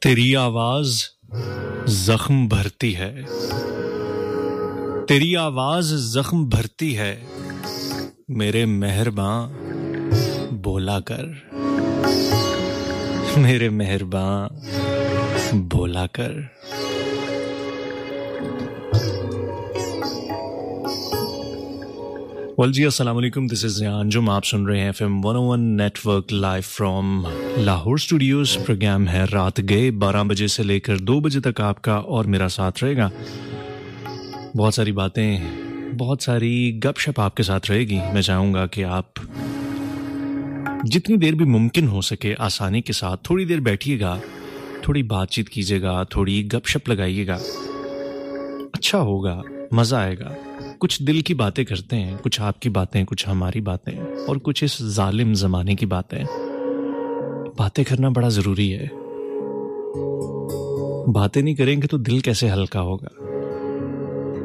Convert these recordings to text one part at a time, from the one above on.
तेरी आवाज जख्म भरती है, तेरी आवाज जख्म भरती है, मेरे मेहरबान बोला कर, मेरे मेहरबान बोला कर। वेल जी, अस्सलाम वालेकुम, दिस इज रियान जुम। आप सुन रहे हैं FM 101 network live from Lahore studios. Programme है रात गए, 12 बजे से लेकर 2 बजे तक आपका और मेरा साथ रहेगा। बहुत सारी बातें, बहुत सारी गपशप आपके साथ रहेगी। मैं चाहूँगा कि आप जितनी देर भी मुमकिन हो सके आसानी के साथ थोड़ी देर बैठिएगा, थोड़ी बातचीत कीजिएगा, थोड़ी गपशप लगाइएगा। अच्छा होगा, मज़ा आएगा। कुछ दिल की बातें करते हैं, कुछ आपकी बातें, कुछ हमारी बातें और कुछ इस जालिम ज़माने की बातें। बातें करना बड़ा ज़रूरी है। बातें नहीं करेंगे तो दिल कैसे हल्का होगा।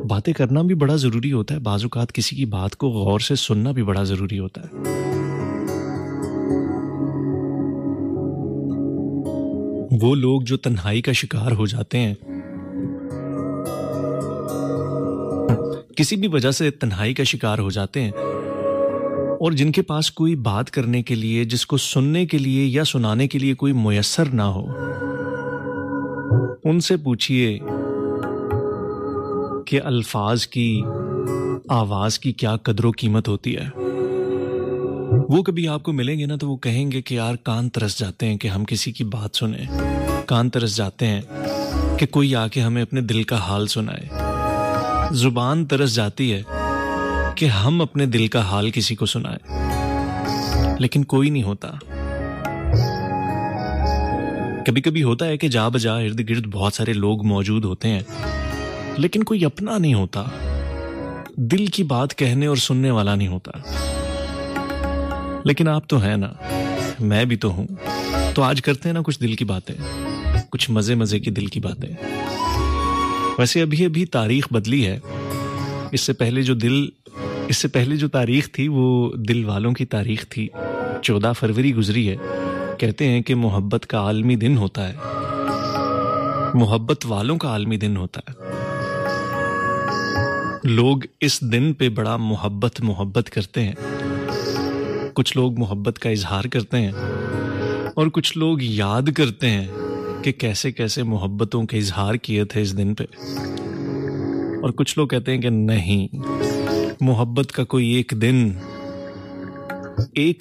बातें करना भी बड़ा ज़रूरी होता है। बाज़ औक़ात किसी की बात को गौर से सुनना भी बड़ा ज़रूरी होता है। वो लोग जो तन्हाई का शिकार हो जाते हैं, किसी भी वजह से तन्हाई का शिकार हो जाते हैं, और जिनके पास कोई बात करने के लिए, जिसको सुनने के लिए या सुनाने के लिए कोई मुयस्सर ना हो, उनसे पूछिए कि अल्फाज की, आवाज की क्या कदर कीमत होती है। वो कभी आपको मिलेंगे ना तो वो कहेंगे कि यार कान तरस जाते हैं कि हम किसी की बात सुने, कान तरस जाते हैं कि कोई आके हमें अपने दिल का हाल सुनाए, जुबान तरस जाती है कि हम अपने दिल का हाल किसी को सुनाए, लेकिन कोई नहीं होता। कभी कभी होता है कि जा बजा इर्द गिर्द बहुत सारे लोग मौजूद होते हैं, लेकिन कोई अपना नहीं होता, दिल की बात कहने और सुनने वाला नहीं होता। लेकिन आप तो हैं ना, मैं भी तो हूं, तो आज करते हैं ना कुछ दिल की बातें, कुछ मजे मजे की दिल की बातें। वैसे अभी अभी तारीख बदली है। इससे पहले जो तारीख थी वो दिल वालों की तारीख थी। 14 फरवरी गुजरी है। कहते हैं कि मोहब्बत का आलमी दिन होता है, मोहब्बत वालों का आलमी दिन होता है। लोग इस दिन पे बड़ा मोहब्बत करते हैं। कुछ लोग मोहब्बत का इजहार करते हैं और कुछ लोग याद करते हैं कि कैसे कैसे मोहब्बतों के इजहार किए थे इस दिन पे। और कुछ लोग कहते हैं कि नहीं, मोहब्बत का कोई एक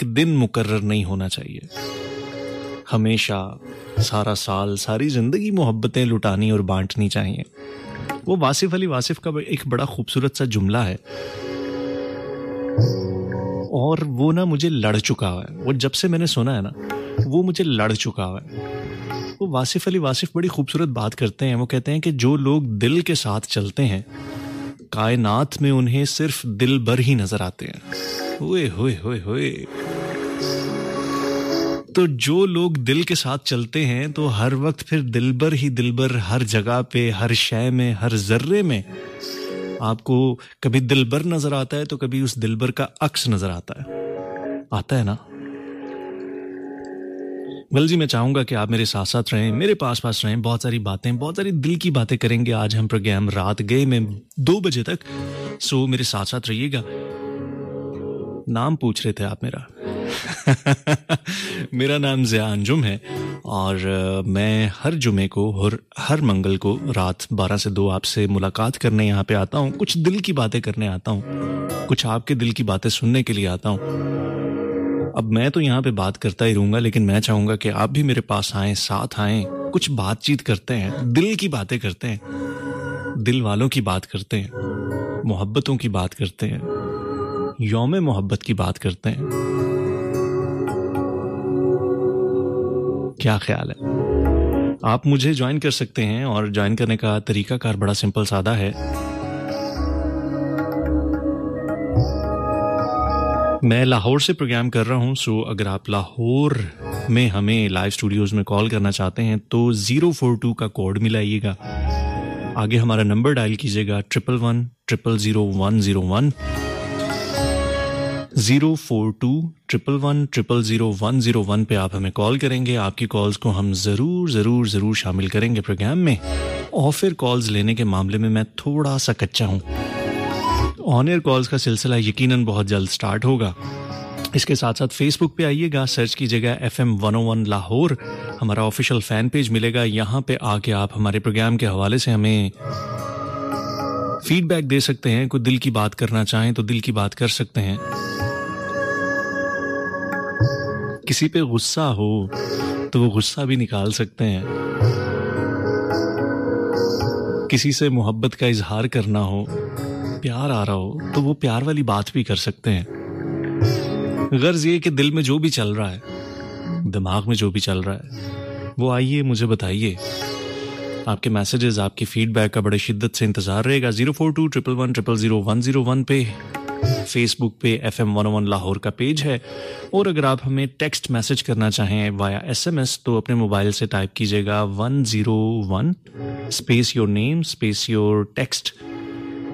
दिन मुकर्रर नहीं होना चाहिए। हमेशा, सारा साल, सारी जिंदगी मोहब्बतें लुटानी और बांटनी चाहिए। वो वासिफ अली वासिफ का एक बड़ा खूबसूरत सा जुमला है, और वो ना मुझे लड़ चुका है। वो जब से मैंने सुना है ना, वो मुझे लड़ चुका है। वो वासिफ अली वासिफ बड़ी खूबसूरत बात करते हैं। वो कहते हैं कि जो लोग दिल के साथ चलते हैं, कायनात में उन्हें सिर्फ दिल भर ही नजर आते हैं। ओए होए होए होए। तो जो लोग दिल के साथ चलते हैं तो हर वक्त फिर दिलबर ही दिलबर, हर जगह पे, हर शय में, हर जर्रे में आपको कभी दिलबर नजर आता है तो कभी उस दिलबर का अक्स नजर आता है ना। वेल जी, मैं चाहूंगा कि आप मेरे साथ साथ रहें, मेरे पास रहें। बहुत सारी बातें, बहुत सारी दिल की बातें करेंगे आज हम प्रोग्राम रात गए में 2 बजे तक। सो मेरे साथ साथ रहिएगा। नाम पूछ रहे थे आप मेरा। मेरा नाम ज़िया अंजुम है और मैं हर जुमे को और हर मंगल को रात 12 से 2 आपसे मुलाकात करने यहाँ पे आता हूँ। कुछ दिल की बातें करने आता हूँ, कुछ आपके दिल की बातें सुनने के लिए आता हूँ। अब मैं तो यहाँ पे बात करता ही रहूंगा, लेकिन मैं चाहूंगा कि आप भी मेरे पास आएं, साथ आएं, कुछ बातचीत करते हैं, दिल की बातें करते हैं, दिल वालों की बात करते हैं, मोहब्बतों की बात करते हैं, यौम मोहब्बत की बात करते हैं। क्या ख्याल है? आप मुझे ज्वाइन कर सकते हैं और ज्वाइन करने का तरीकाकार बड़ा सिंपल सादा है। मैं लाहौर से प्रोग्राम कर रहा हूं, सो अगर आप लाहौर में हमें लाइव स्टूडियोज में कॉल करना चाहते हैं तो 042 का कोड मिलाइएगा, आगे हमारा नंबर डायल कीजिएगा 11100101। 04211000101 पे आप हमें कॉल करेंगे। आपकी कॉल्स को हम ज़रूर शामिल करेंगे प्रोग्राम में। और फिर कॉल्स लेने के मामले में मैं थोड़ा सा कच्चा हूँ। ऑन एयर कॉल्स का सिलसिला यकीनन बहुत जल्द स्टार्ट होगा। इसके साथ साथ फेसबुक पे आइएगा, सर्च कीजिएगा FM 101 लाहौर, हमारा ऑफिशियल फैन पेज मिलेगा। यहाँ पे आके आप हमारे प्रोग्राम के हवाले से हमें फीडबैक दे सकते हैं। कोई दिल की बात करना चाहें तो दिल की बात कर सकते हैं। किसी पे गुस्सा हो तो वो गुस्सा भी निकाल सकते हैं। किसी से मोहब्बत का इजहार करना हो, प्यार आ रहा हो तो वो प्यार वाली बात भी कर सकते हैं। गर्ज ये कि दिल में जो भी चल रहा है, दिमाग में जो भी चल रहा है, वो आइए मुझे बताइए। आपके मैसेजेस, आपकी फीडबैक का बड़े शिद्दत से इंतजार रहेगा। 04211000101 पे, फेसबुक पे FM 101 लाहौर का पेज है। और अगर आप हमें टेक्स्ट मैसेज करना चाहें वाया SMS तो अपने मोबाइल से टाइप कीजिएगा 101 space your name space your text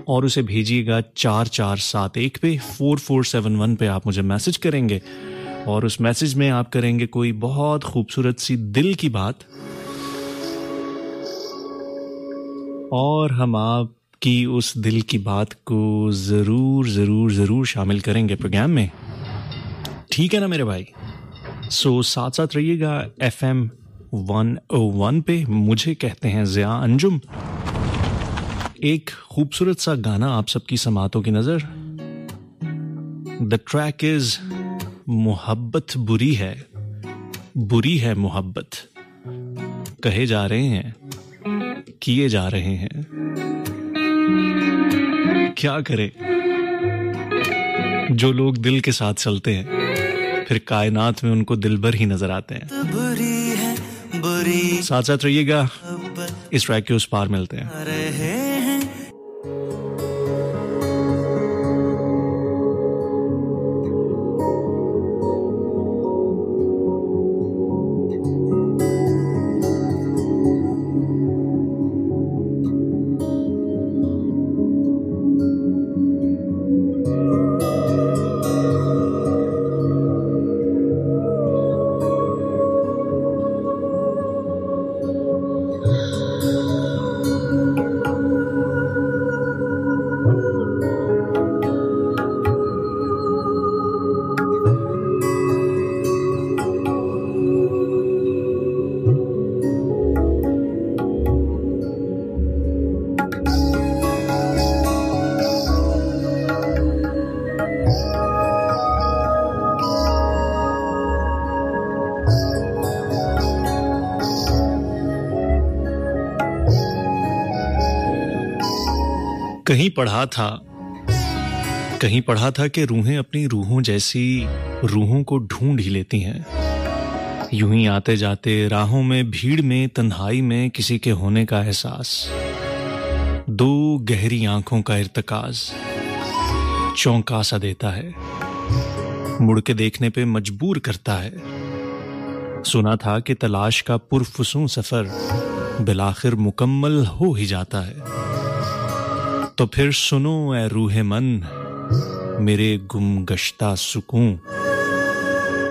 और उसे भेजिएगा 4471 पे। 4471 पे आप मुझे मैसेज करेंगे और उस मैसेज में आप करेंगे कोई बहुत खूबसूरत सी दिल की बात और हम आपकी उस दिल की बात को ज़रूर शामिल करेंगे प्रोग्राम में। ठीक है ना मेरे भाई? सो साथ साथ रहिएगा FM 101 पे। मुझे कहते हैं ज़िया अंजुम। एक खूबसूरत सा गाना आप सबकी समातों की नजर। द ट्रैक इज मोहब्बत बुरी है मोहब्बत। कहे जा रहे हैं, किए जा रहे हैं, क्या करे। जो लोग दिल के साथ चलते हैं फिर कायनात में उनको दिलबर ही नजर आते हैं। साथ साथ रहिएगा, इस ट्रैक के उस पार मिलते हैं। कहीं पढ़ा था कि रूहें अपनी रूहों जैसी रूहों को ढूंढ ही लेती हैं। यूं ही आते जाते राहों में, भीड़ में, तन्हाई में किसी के होने का एहसास, दो गहरी आंखों का इर्तिकाज चौंका सा देता है, मुड़ के देखने पे मजबूर करता है। सुना था कि तलाश का पुरफुसूं सफर बिलाखिर मुकम्मल हो ही जाता है। तो फिर सुनो ए रूहे मन, मेरे गुमगश्ता सुकून,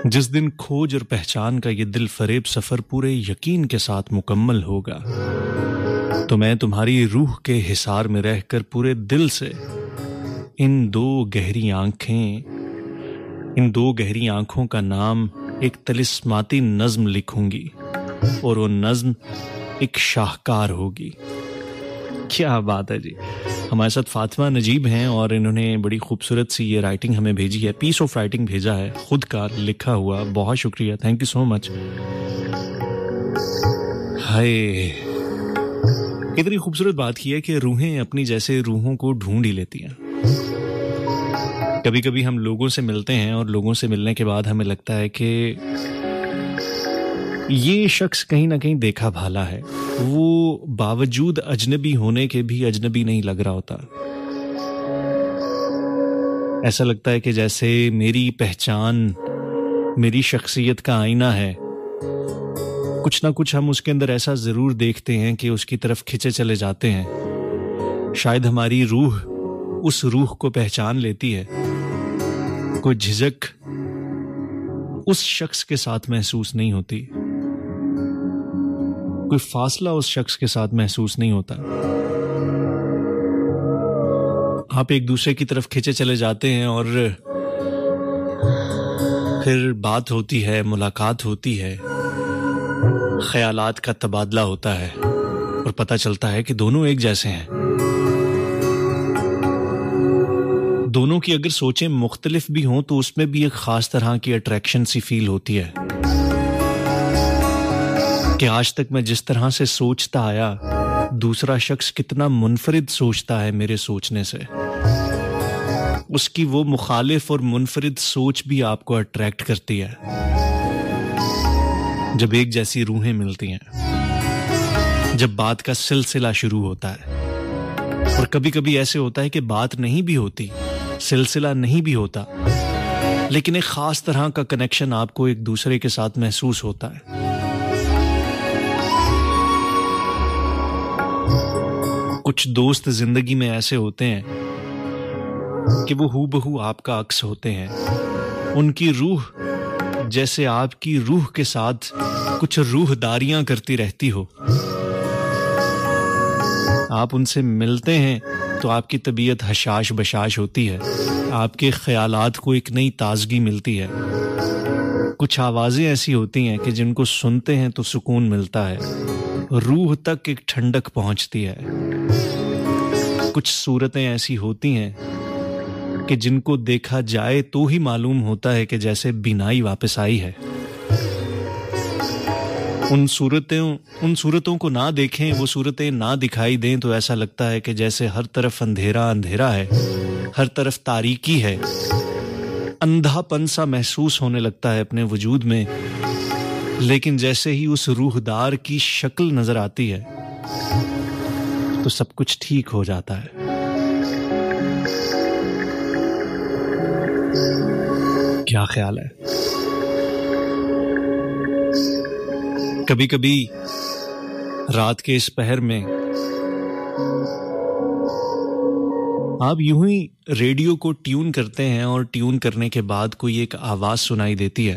जिस दिन खोज और पहचान का ये दिल फरेब सफर पूरे यकीन के साथ मुकम्मल होगा, तो मैं तुम्हारी रूह के हिसार में रहकर पूरे दिल से इन दो गहरी आंखों का नाम एक तिलिस्माती नज्म लिखूंगी और वो नज्म एक शाहकार होगी। क्या बात है जी। हमारे साथ फातिमा नजीब हैं और इन्होंने बड़ी खूबसूरत सी ये राइटिंग हमें भेजी है, पीस ऑफ राइटिंग भेजा है, खुद का लिखा हुआ। बहुत शुक्रिया, थैंक यू सो मच। हाय, इतनी खूबसूरत बात की है कि रूहें अपनी जैसे रूहों को ढूंढ ही लेती हैं। कभी कभी हम लोगों से मिलते हैं और लोगों से मिलने के बाद हमें लगता है कि ये शख्स कहीं ना कहीं देखा भाला है, वो बावजूद अजनबी होने के भी अजनबी नहीं लग रहा होता। ऐसा लगता है कि जैसे मेरी पहचान मेरी शख्सियत का आईना है। कुछ ना कुछ हम उसके अंदर ऐसा जरूर देखते हैं कि उसकी तरफ खिंचे चले जाते हैं। शायद हमारी रूह उस रूह को पहचान लेती है कोई झिझक उस शख्स के साथ महसूस नहीं होती, कोई फासला उस शख्स के साथ महसूस नहीं होता। आप एक दूसरे की तरफ खींचे चले जाते हैं और फिर बात होती है, मुलाकात होती है, ख्यालात का तबादला होता है और पता चलता है कि दोनों एक जैसे हैं। दोनों की अगर सोचें मुख्तलिफ भी हों तो उसमें भी एक खास तरह की अट्रैक्शन सी फील होती है कि आज तक मैं जिस तरह से सोचता आया, दूसरा शख्स कितना मुनफरिद सोचता है मेरे सोचने से। उसकी वो मुखालिफ और मुनफरिद सोच भी आपको अट्रैक्ट करती है जब एक जैसी रूहें मिलती हैं, जब बात का सिलसिला शुरू होता है। और कभी कभी ऐसे होता है कि बात नहीं भी होती, सिलसिला नहीं भी होता, लेकिन एक खास तरह का कनेक्शन आपको एक दूसरे के साथ महसूस होता है। कुछ दोस्त जिंदगी में ऐसे होते हैं कि वो हूबहू आपका अक्स होते हैं। उनकी रूह जैसे आपकी रूह के साथ कुछ रूहदारियां करती रहती हो। आप उनसे मिलते हैं तो आपकी तबीयत हशाश बशाश होती है, आपके ख्यालात को एक नई ताजगी मिलती है। कुछ आवाजें ऐसी होती हैं कि जिनको सुनते हैं तो सुकून मिलता है, रूह तक एक ठंडक पहुंचती है। कुछ सूरतें ऐसी होती हैं कि जिनको देखा जाए तो ही मालूम होता है कि जैसे बीनाई वापस आई है। उन सूरतों को ना देखें, वो सूरतें ना दिखाई दें तो ऐसा लगता है कि जैसे हर तरफ अंधेरा अंधेरा है, हर तरफ तारीकी है। अंधापन सा महसूस होने लगता है अपने वजूद में। लेकिन जैसे ही उस रूहदार की शक्ल नजर आती है तो सब कुछ ठीक हो जाता है। क्या ख्याल है? कभी कभी रात के इस पहर में आप यूं ही रेडियो को ट्यून करते हैं और ट्यून करने के बाद कोई एक आवाज सुनाई देती है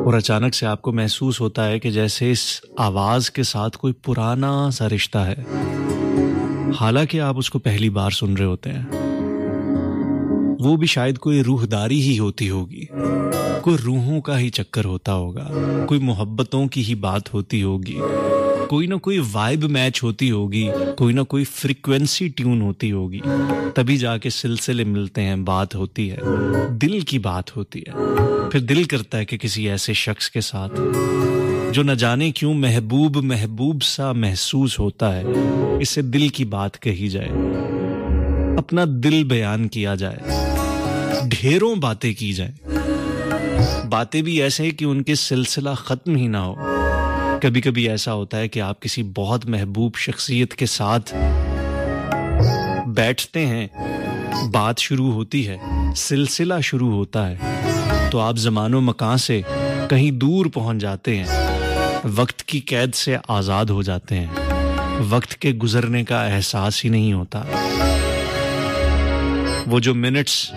और अचानक से आपको महसूस होता है कि जैसे इस आवाज के साथ कोई पुराना सा रिश्ता है, हालांकि आप उसको पहली बार सुन रहे होते हैं। वो भी शायद कोई रूहदारी ही होती होगी, कोई रूहों का ही चक्कर होता होगा, कोई मोहब्बतों की ही बात होती होगी, कोई ना कोई वाइब मैच होती होगी, कोई ना कोई फ्रीक्वेंसी ट्यून होती होगी। तभी जाके सिलसिले मिलते हैं, बात होती है, दिल की बात होती है। फिर दिल करता है कि किसी ऐसे शख्स के साथ जो न जाने क्यों महबूब महबूब सा महसूस होता है, इससे दिल की बात कही जाए, अपना दिल बयान किया जाए, ढेरों बातें की जाए। बातें भी ऐसे कि उनके सिलसिला खत्म ही ना हो। कभी कभी ऐसा होता है कि आप किसी बहुत महबूब शख्सियत के साथ बैठते हैं, बात शुरू होती है, सिलसिला शुरू होता है, तो आप ज़मानो मकान से कहीं दूर पहुंच जाते हैं, वक्त की कैद से आज़ाद हो जाते हैं, वक्त के गुजरने का एहसास ही नहीं होता। वो जो मिनट्स,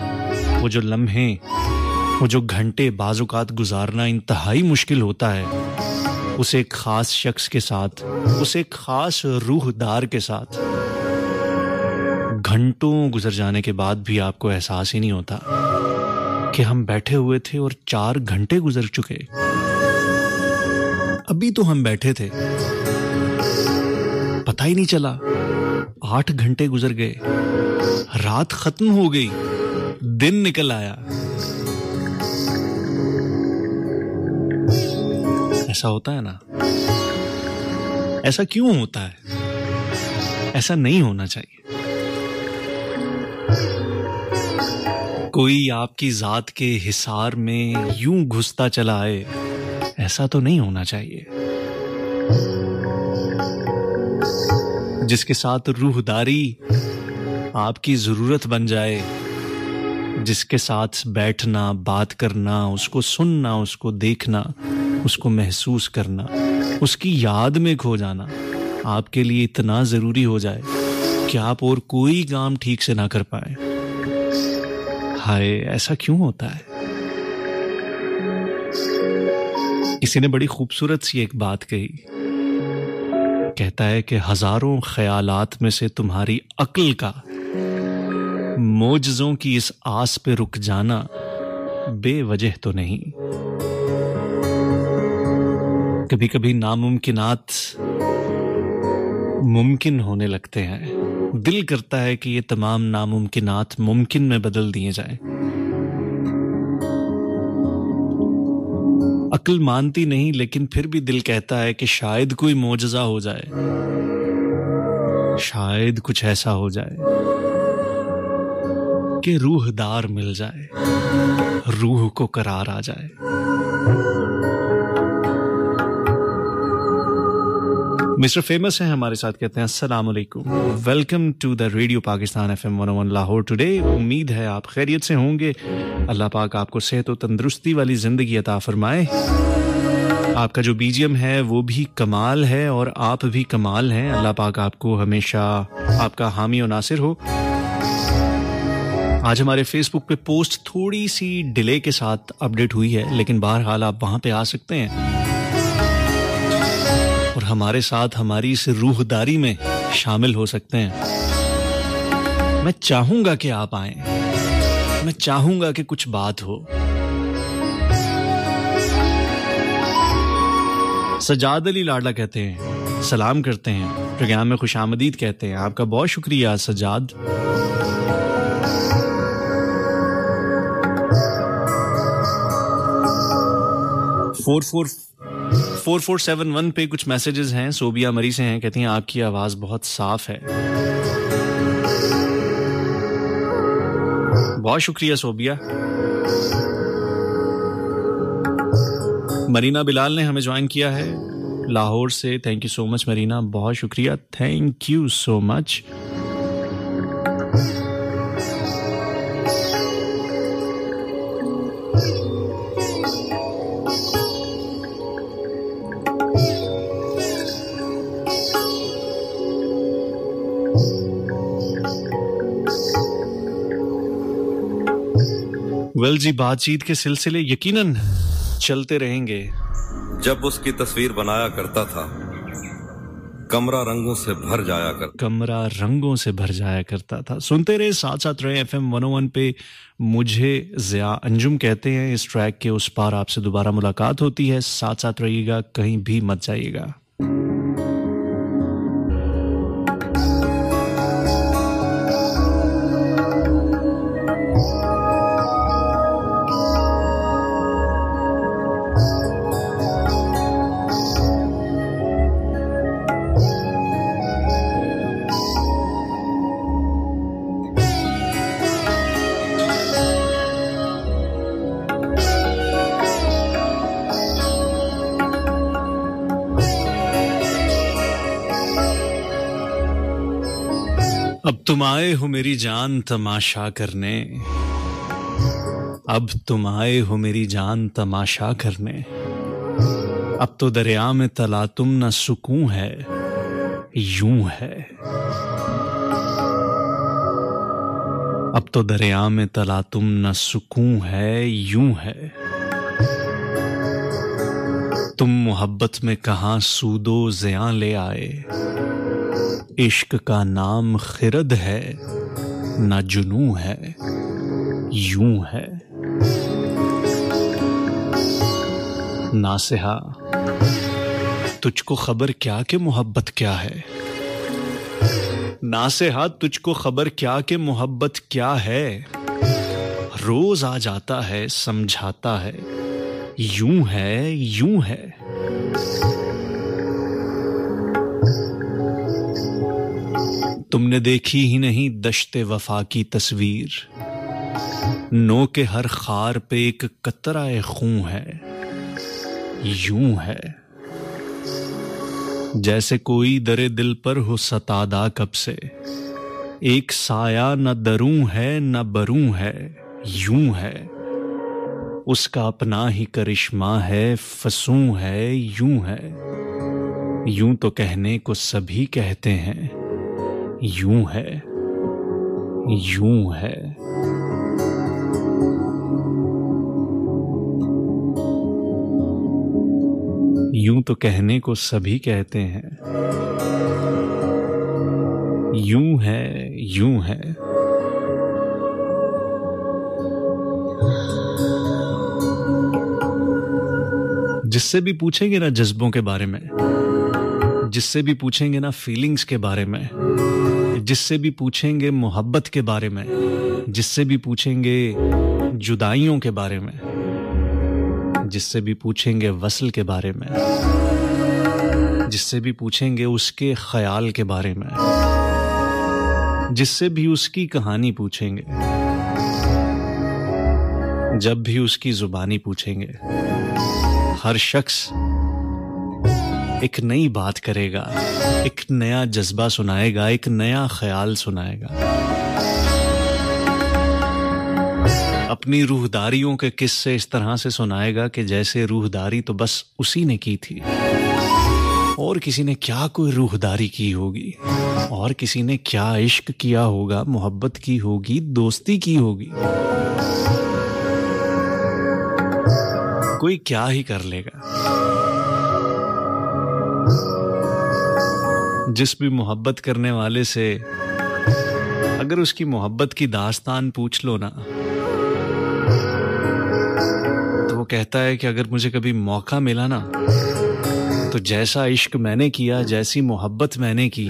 वो जो लम्हे, वो जो घंटे बाज़-औक़ात गुजारना इंतहाई मुश्किल होता है, उसे एक खास शख्स के साथ, उसे एक खास रूहदार के साथ घंटों गुजर जाने के बाद भी आपको एहसास ही नहीं होता कि हम बैठे हुए थे और 4 घंटे गुजर चुके। अभी तो हम बैठे थे, पता ही नहीं चला, 8 घंटे गुजर गए, रात खत्म हो गई, दिन निकल आया। ऐसा होता है ना? ऐसा क्यों होता है? ऐसा नहीं होना चाहिए। कोई आपकी जात के हिसार में यूं घुसता चला आए, ऐसा तो नहीं होना चाहिए। जिसके साथ रूहदारी आपकी जरूरत बन जाए, जिसके साथ बैठना, बात करना, उसको सुनना, उसको देखना, उसको महसूस करना, उसकी याद में खो जाना आपके लिए इतना जरूरी हो जाए कि आप और कोई काम ठीक से ना कर पाए। हाय, ऐसा क्यों होता है? किसी ने बड़ी खूबसूरत सी एक बात कही। कहता है कि हजारों ख्यालात में से तुम्हारी अक्ल का मोजज़ों की इस आस पे रुक जाना बेवजह तो नहीं। कभी कभी नामुमकिनात मुमकिन होने लगते हैं। दिल करता है कि ये तमाम नामुमकिनात मुमकिन में बदल दिए जाएं। अक्ल मानती नहीं, लेकिन फिर भी दिल कहता है कि शायद कोई मोजज़ा हो जाए, शायद कुछ ऐसा हो जाए कि रूहदार मिल जाए, रूह को करार आ जाए। मिस्टर फेमस हैं हमारे साथ, कहते हैं अस्सलाम वालेकुम, welcome to the radio Pakistan FM 101 Lahore today. उम्मीद है आप खैरियत से होंगे। अल्लाह पाक आपको सेहत और तंदुरुस्ती वाली जिंदगी अता फरमाए। आपका जो बीजीएम है वो भी कमाल है और आप भी कमाल हैं। अल्लाह पाक आपको हमेशा आपका हामी और नासिर हो। आज हमारे फेसबुक पे पोस्ट थोड़ी सी डिले के साथ अपडेट हुई है, लेकिन बहरहाल आप वहां पे आ सकते हैं और हमारे साथ हमारी इस रूहदारी में शामिल हो सकते हैं। मैं चाहूंगा कि आप आएं, मैं चाहूंगा कि कुछ बात हो। सजाद अली लाडला कहते हैं सलाम करते हैं, प्रोग्राम में खुशामदीद कहते हैं। आपका बहुत शुक्रिया सजाद। 4471 पे कुछ मैसेजेस हैं। सोबिया मरी से हैं, कहती हैं आपकी आवाज बहुत साफ है। बहुत शुक्रिया सोबिया। मरीना बिलाल ने हमें ज्वाइन किया है लाहौर से। Thank you so much Marina, बहुत शुक्रिया, thank you so much. Well जी, बातचीत के सिलसिले यकीनन चलते रहेंगे। जब उसकी तस्वीर बनाया करता था, कमरा रंगों से भर जाया करता था। सुनते रहे, साथ साथ रहे। FM 101 पे मुझे ज़िया अंजुम कहते हैं। इस ट्रैक के उस पार आपसे दोबारा मुलाकात होती है। साथ साथ रहिएगा, कहीं भी मत जाइएगा। अब तुम आए हो मेरी जान तमाशा करने, अब तुम आए हो मेरी जान तमाशा करने। अब तो दरिया में तला तुम न सुकून है, यूं है। अब तो दरिया में तला तुम न सुकून है, यूं है। तुम मोहब्बत में कहां सूदो ज़ियां ले आए। इश्क का नाम खिरद है, ना जुनू है, यूं है। नासिहा, तुझको खबर क्या कि मोहब्बत क्या है। नासिहा, तुझको खबर क्या कि मोहब्बत क्या है। रोज आ जाता है, समझाता है, यूं है, यूं है। तुमने देखी ही नहीं दश्ते वफा की तस्वीर। नो के हर खार पे एक कतराए खून है, यूं है। जैसे कोई दरे दिल पर हो सतादा कब से। एक साया न दरूं है न बरूं है, यूं है। उसका अपना ही करिश्मा है, फसूं है, यूं है। यूं तो कहने को सभी कहते हैं, यूं है, यूं है। यूं तो कहने को सभी कहते हैं, यूं है यूं है। जिससे भी पूछेंगे ना जज्बों के बारे में, जिससे भी पूछेंगे ना फीलिंग्स के बारे में, जिससे भी पूछेंगे मोहब्बत के बारे में, जिससे भी पूछेंगे जुदाइयों के बारे में, जिससे भी पूछेंगे वसल के बारे में, जिससे भी पूछेंगे उसके ख्याल के बारे में, जिससे भी उसकी कहानी पूछेंगे, जब भी उसकी जुबानी पूछेंगे, हर शख्स एक नई बात करेगा, एक नया जज्बा सुनाएगा, एक नया ख्याल सुनाएगा। अपनी रूहदारियों के किस्से इस तरह से सुनाएगा कि जैसे रूहदारी तो बस उसी ने की थी, और किसी ने क्या कोई रूहदारी की होगी, और किसी ने क्या इश्क किया होगा, मोहब्बत की होगी, दोस्ती की होगी। कोई क्या ही कर लेगा। जिस भी मोहब्बत करने वाले से अगर उसकी मोहब्बत की दास्तान पूछ लो ना, तो वो कहता है कि अगर मुझे कभी मौका मिला ना, तो जैसा इश्क मैंने किया, जैसी मोहब्बत मैंने की,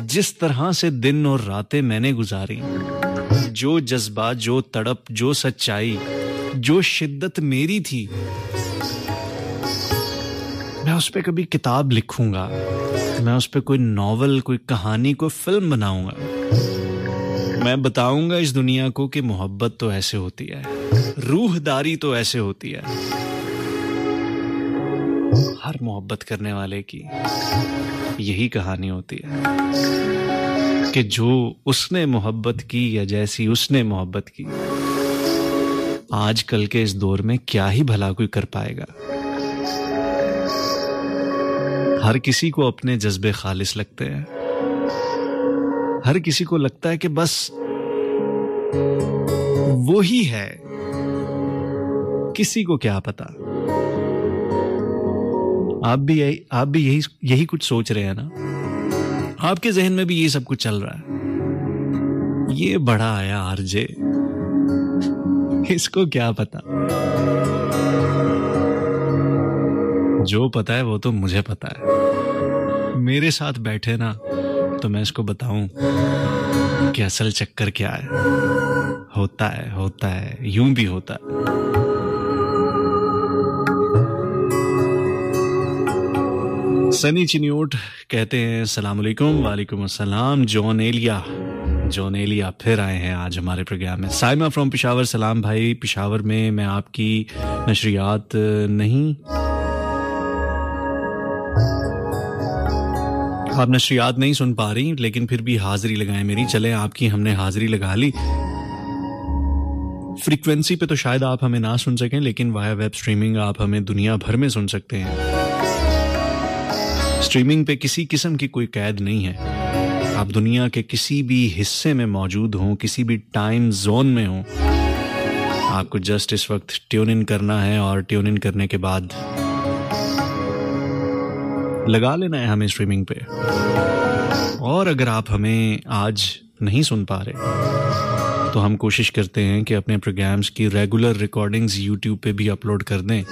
जिस तरह से दिन और रातें मैंने गुजारी, जो जज्बा, जो तड़प, जो सच्चाई, जो शिद्दत मेरी थी, मैं उस पे कभी किताब लिखूंगा, मैं उस पे कोई नॉवल, कोई कहानी, कोई फिल्म बनाऊंगा। मैं बताऊंगा इस दुनिया को कि मोहब्बत तो ऐसे होती है, रूहदारी तो ऐसे होती है। हर मोहब्बत करने वाले की यही कहानी होती है कि जो उसने मोहब्बत की या जैसी उसने मोहब्बत की, आजकल के इस दौर में क्या ही भला कोई कर पाएगा। हर किसी को अपने जज्बे खालिस लगते हैं, हर किसी को लगता है कि बस वो ही है, किसी को क्या पता। आप भी यही कुछ सोच रहे हैं ना? आपके जहन में भी ये सब कुछ चल रहा है। ये बड़ा आया आरजे, इसको क्या पता। जो पता है वो तो मुझे पता है। मेरे साथ बैठे ना तो मैं इसको बताऊं कि असल चक्कर क्या है। होता है, यूं भी होता है। सनी चिन्योट कहते हैं अस्सलाम वालेकुम। वालेकुम अस्सलाम। जॉन एलिया फिर आए हैं आज हमारे प्रोग्राम में। साइमा फ्रॉम पिशावर, सलाम भाई। पिशावर में मैं आपकी नशरियात नहीं, आप नशरियात नहीं सुन पा रही, लेकिन फिर भी हाजिरी लगाएं मेरी। चलें, आपकी हमने हाजिरी लगा ली। फ्रीक्वेंसी पे तो शायद आप हमें ना सुन सकें, लेकिन वाया वेब स्ट्रीमिंग आप हमें दुनिया भर में सुन सकते हैं। स्ट्रीमिंग पे किसी किस्म की कोई कैद नहीं है। आप दुनिया के किसी भी हिस्से में मौजूद हों, किसी भी टाइम जोन में हों, आपको जस्ट इस वक्त ट्यून इन करना है, और ट्यून इन करने के बाद लगा लेना है हमें स्ट्रीमिंग पे। और अगर आप हमें आज नहीं सुन पा रहे तो हम कोशिश करते हैं कि अपने प्रोग्राम्स की रेगुलर रिकॉर्डिंग्स यूट्यूब पे भी अपलोड कर दें।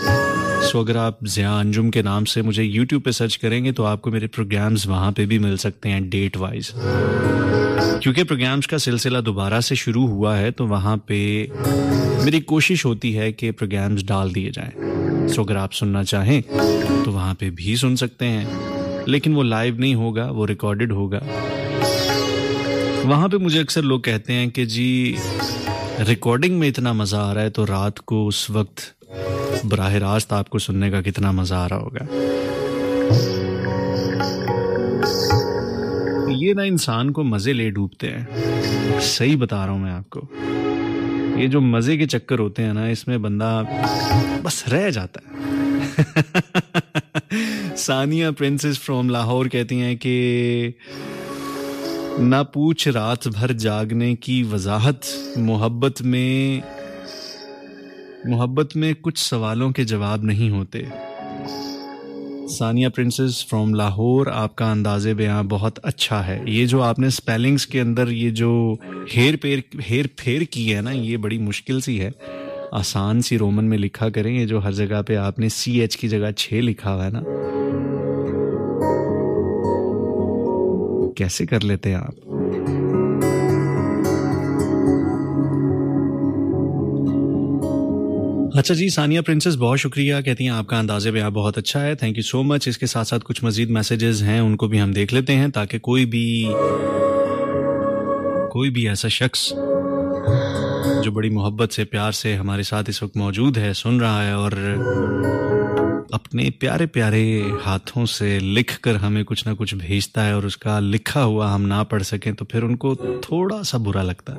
सो अगर आप ज़िया अंजुम के नाम से मुझे यूट्यूब पे सर्च करेंगे तो आपको मेरे प्रोग्राम्स वहाँ पे भी मिल सकते हैं डेट वाइज। क्योंकि प्रोग्राम्स का सिलसिला दोबारा से शुरू हुआ है तो वहाँ पे मेरी कोशिश होती है कि प्रोग्राम्स डाल दिए जाएं। सो अगर आप सुनना चाहें तो वहाँ पे भी सुन सकते हैं, लेकिन वो लाइव नहीं होगा, वो रिकॉर्डेड होगा। वहाँ पे मुझे अक्सर लोग कहते हैं कि जी रिकॉर्डिंग में इतना मज़ा आ रहा है तो रात को उस वक्त बराह रास्त आपको सुनने का कितना मज़ा आ रहा होगा। ये ना इंसान को मज़े ले डूबते हैं, सही बता रहा हूँ मैं आपको। ये जो मज़े के चक्कर होते हैं ना, इसमें बंदा बस रह जाता है। सानिया प्रिंसेस फ्रॉम लाहौर कहती हैं कि ना पूछ रात भर जागने की वजाहत, मोहब्बत में कुछ सवालों के जवाब नहीं होते। सानिया प्रिंसेस फ्रॉम लाहौर, आपका अंदाज़े बयां बहुत अच्छा है। ये जो आपने स्पेलिंग्स के अंदर ये जो हेर फेर की है ना, ये बड़ी मुश्किल सी है। आसान सी रोमन में लिखा करें। ये जो हर जगह पे आपने CH की जगह 6 लिखा हुआ है ना, कैसे कर लेते हैं आप? अच्छा जी, सानिया प्रिंसेस बहुत शुक्रिया, कहती हैं आपका अंदाज़े बयां बहुत अच्छा है, थैंक यू सो मच। इसके साथ साथ कुछ मजीद मैसेजेस हैं, उनको भी हम देख लेते हैं, ताकि कोई भी ऐसा शख्स जो बड़ी मोहब्बत से, प्यार से हमारे साथ इस वक्त मौजूद है, सुन रहा है और अपने प्यारे प्यारे हाथों से लिख कर हमें कुछ ना कुछ भेजता है और उसका लिखा हुआ हम ना पढ़ सकें तो फिर उनको थोड़ा सा बुरा लगता है,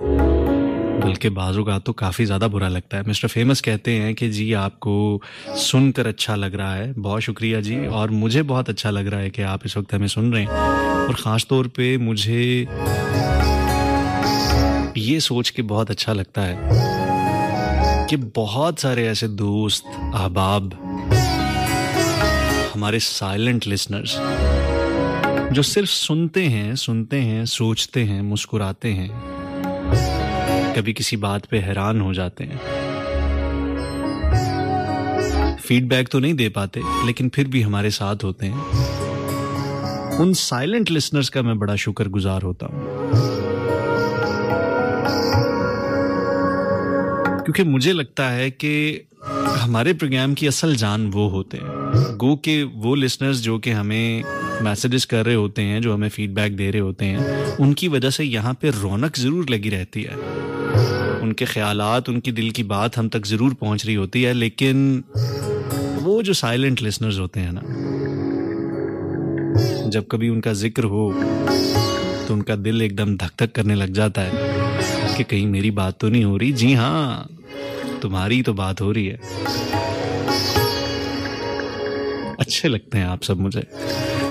बल्कि बाजू का तो काफ़ी ज़्यादा बुरा लगता है। मिस्टर फेमस कहते हैं कि जी आपको सुनकर अच्छा लग रहा है, बहुत शुक्रिया जी। और मुझे बहुत अच्छा लग रहा है कि आप इस वक्त हमें सुन रहे हैं, और ख़ास तौर पे मुझे ये सोच के बहुत अच्छा लगता है कि बहुत सारे ऐसे दोस्त, अहबाब, हमारे साइलेंट लिसनर्स जो सिर्फ सुनते हैं, सोचते हैं, मुस्कुराते हैं, कभी किसी बात पे हैरान हो जाते हैं, फीडबैक तो नहीं दे पाते लेकिन फिर भी हमारे साथ होते हैं। उन साइलेंट लिसनर्स का मैं बड़ा शुक्रगुजार होता हूं, क्योंकि मुझे लगता है कि हमारे प्रोग्राम की असल जान वो होते हैं, गो के वो लिसनर्स जो कि हमें मैसेजेस कर रहे होते हैं, जो हमें फीडबैक दे रहे होते हैं। उनकी वजह से यहाँ पे रौनक ज़रूर लगी रहती है, उनके ख्यालात, उनकी दिल की बात हम तक ज़रूर पहुँच रही होती है। लेकिन वो जो साइलेंट लिसनर्स होते हैं ना, जब कभी उनका जिक्र हो तो उनका दिल एकदम धक धक करने लग जाता है कि कहीं मेरी बात तो नहीं हो रही। जी हाँ, तुम्हारी तो बात हो रही है। अच्छे लगते हैं आप सब मुझे।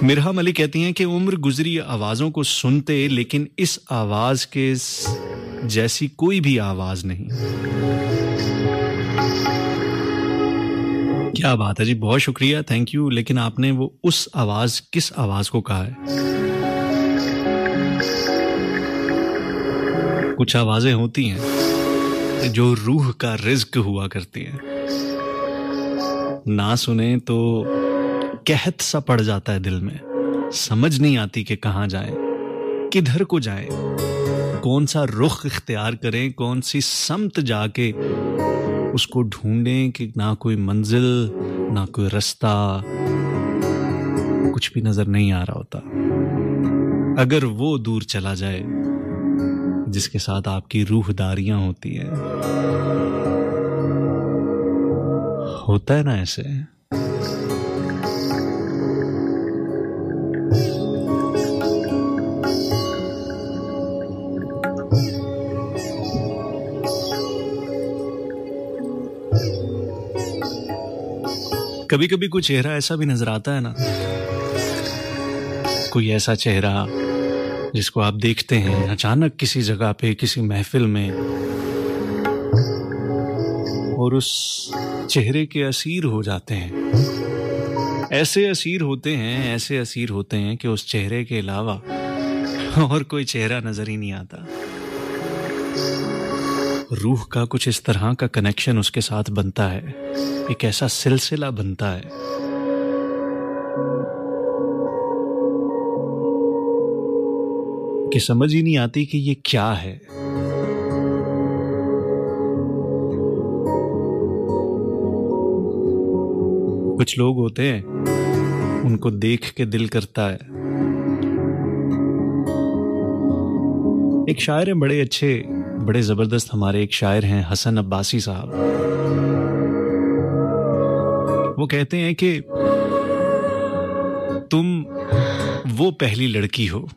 मिरहा मलिक कहती हैं कि उम्र गुजरी आवाज़ों को सुनते, लेकिन इस आवाज़ के जैसी कोई भी आवाज़ नहीं। क्या बात है जी, बहुत शुक्रिया, थैंक यू। लेकिन आपने वो उस आवाज़, किस आवाज़ को कहा है? कुछ आवाज़ें होती हैं जो रूह का रिज़्क हुआ करती हैं, ना सुने तो कहत सा पड़ जाता है दिल में, समझ नहीं आती कि कहाँ जाएं, किधर को जाएं, कौन सा रुख इख्तियार करें, कौन सी समत जाके उसको ढूंढें कि ना कोई मंजिल, ना कोई रास्ता, कुछ भी नजर नहीं आ रहा होता। अगर वो दूर चला जाए जिसके साथ आपकी रूहदारियां होती हैं, होता है ना ऐसे। कभी कभी कोई चेहरा ऐसा भी नजर आता है ना, कोई ऐसा चेहरा जिसको आप देखते हैं अचानक किसी जगह पे, किसी महफिल में, और उस चेहरे के असीर हो जाते हैं। ऐसे असीर होते हैं कि उस चेहरे के अलावा और कोई चेहरा नजर ही नहीं आता। रूह का कुछ इस तरह का कनेक्शन उसके साथ बनता है, एक ऐसा सिलसिला बनता है कि समझ ही नहीं आती कि ये क्या है। कुछ लोग होते हैं, उनको देख के दिल करता है। एक शायर है, बड़े अच्छे, बड़े जबरदस्त, हमारे एक शायर हैं हसन अब्बासी साहब। वो कहते हैं कि तुम वो पहली लड़की हो,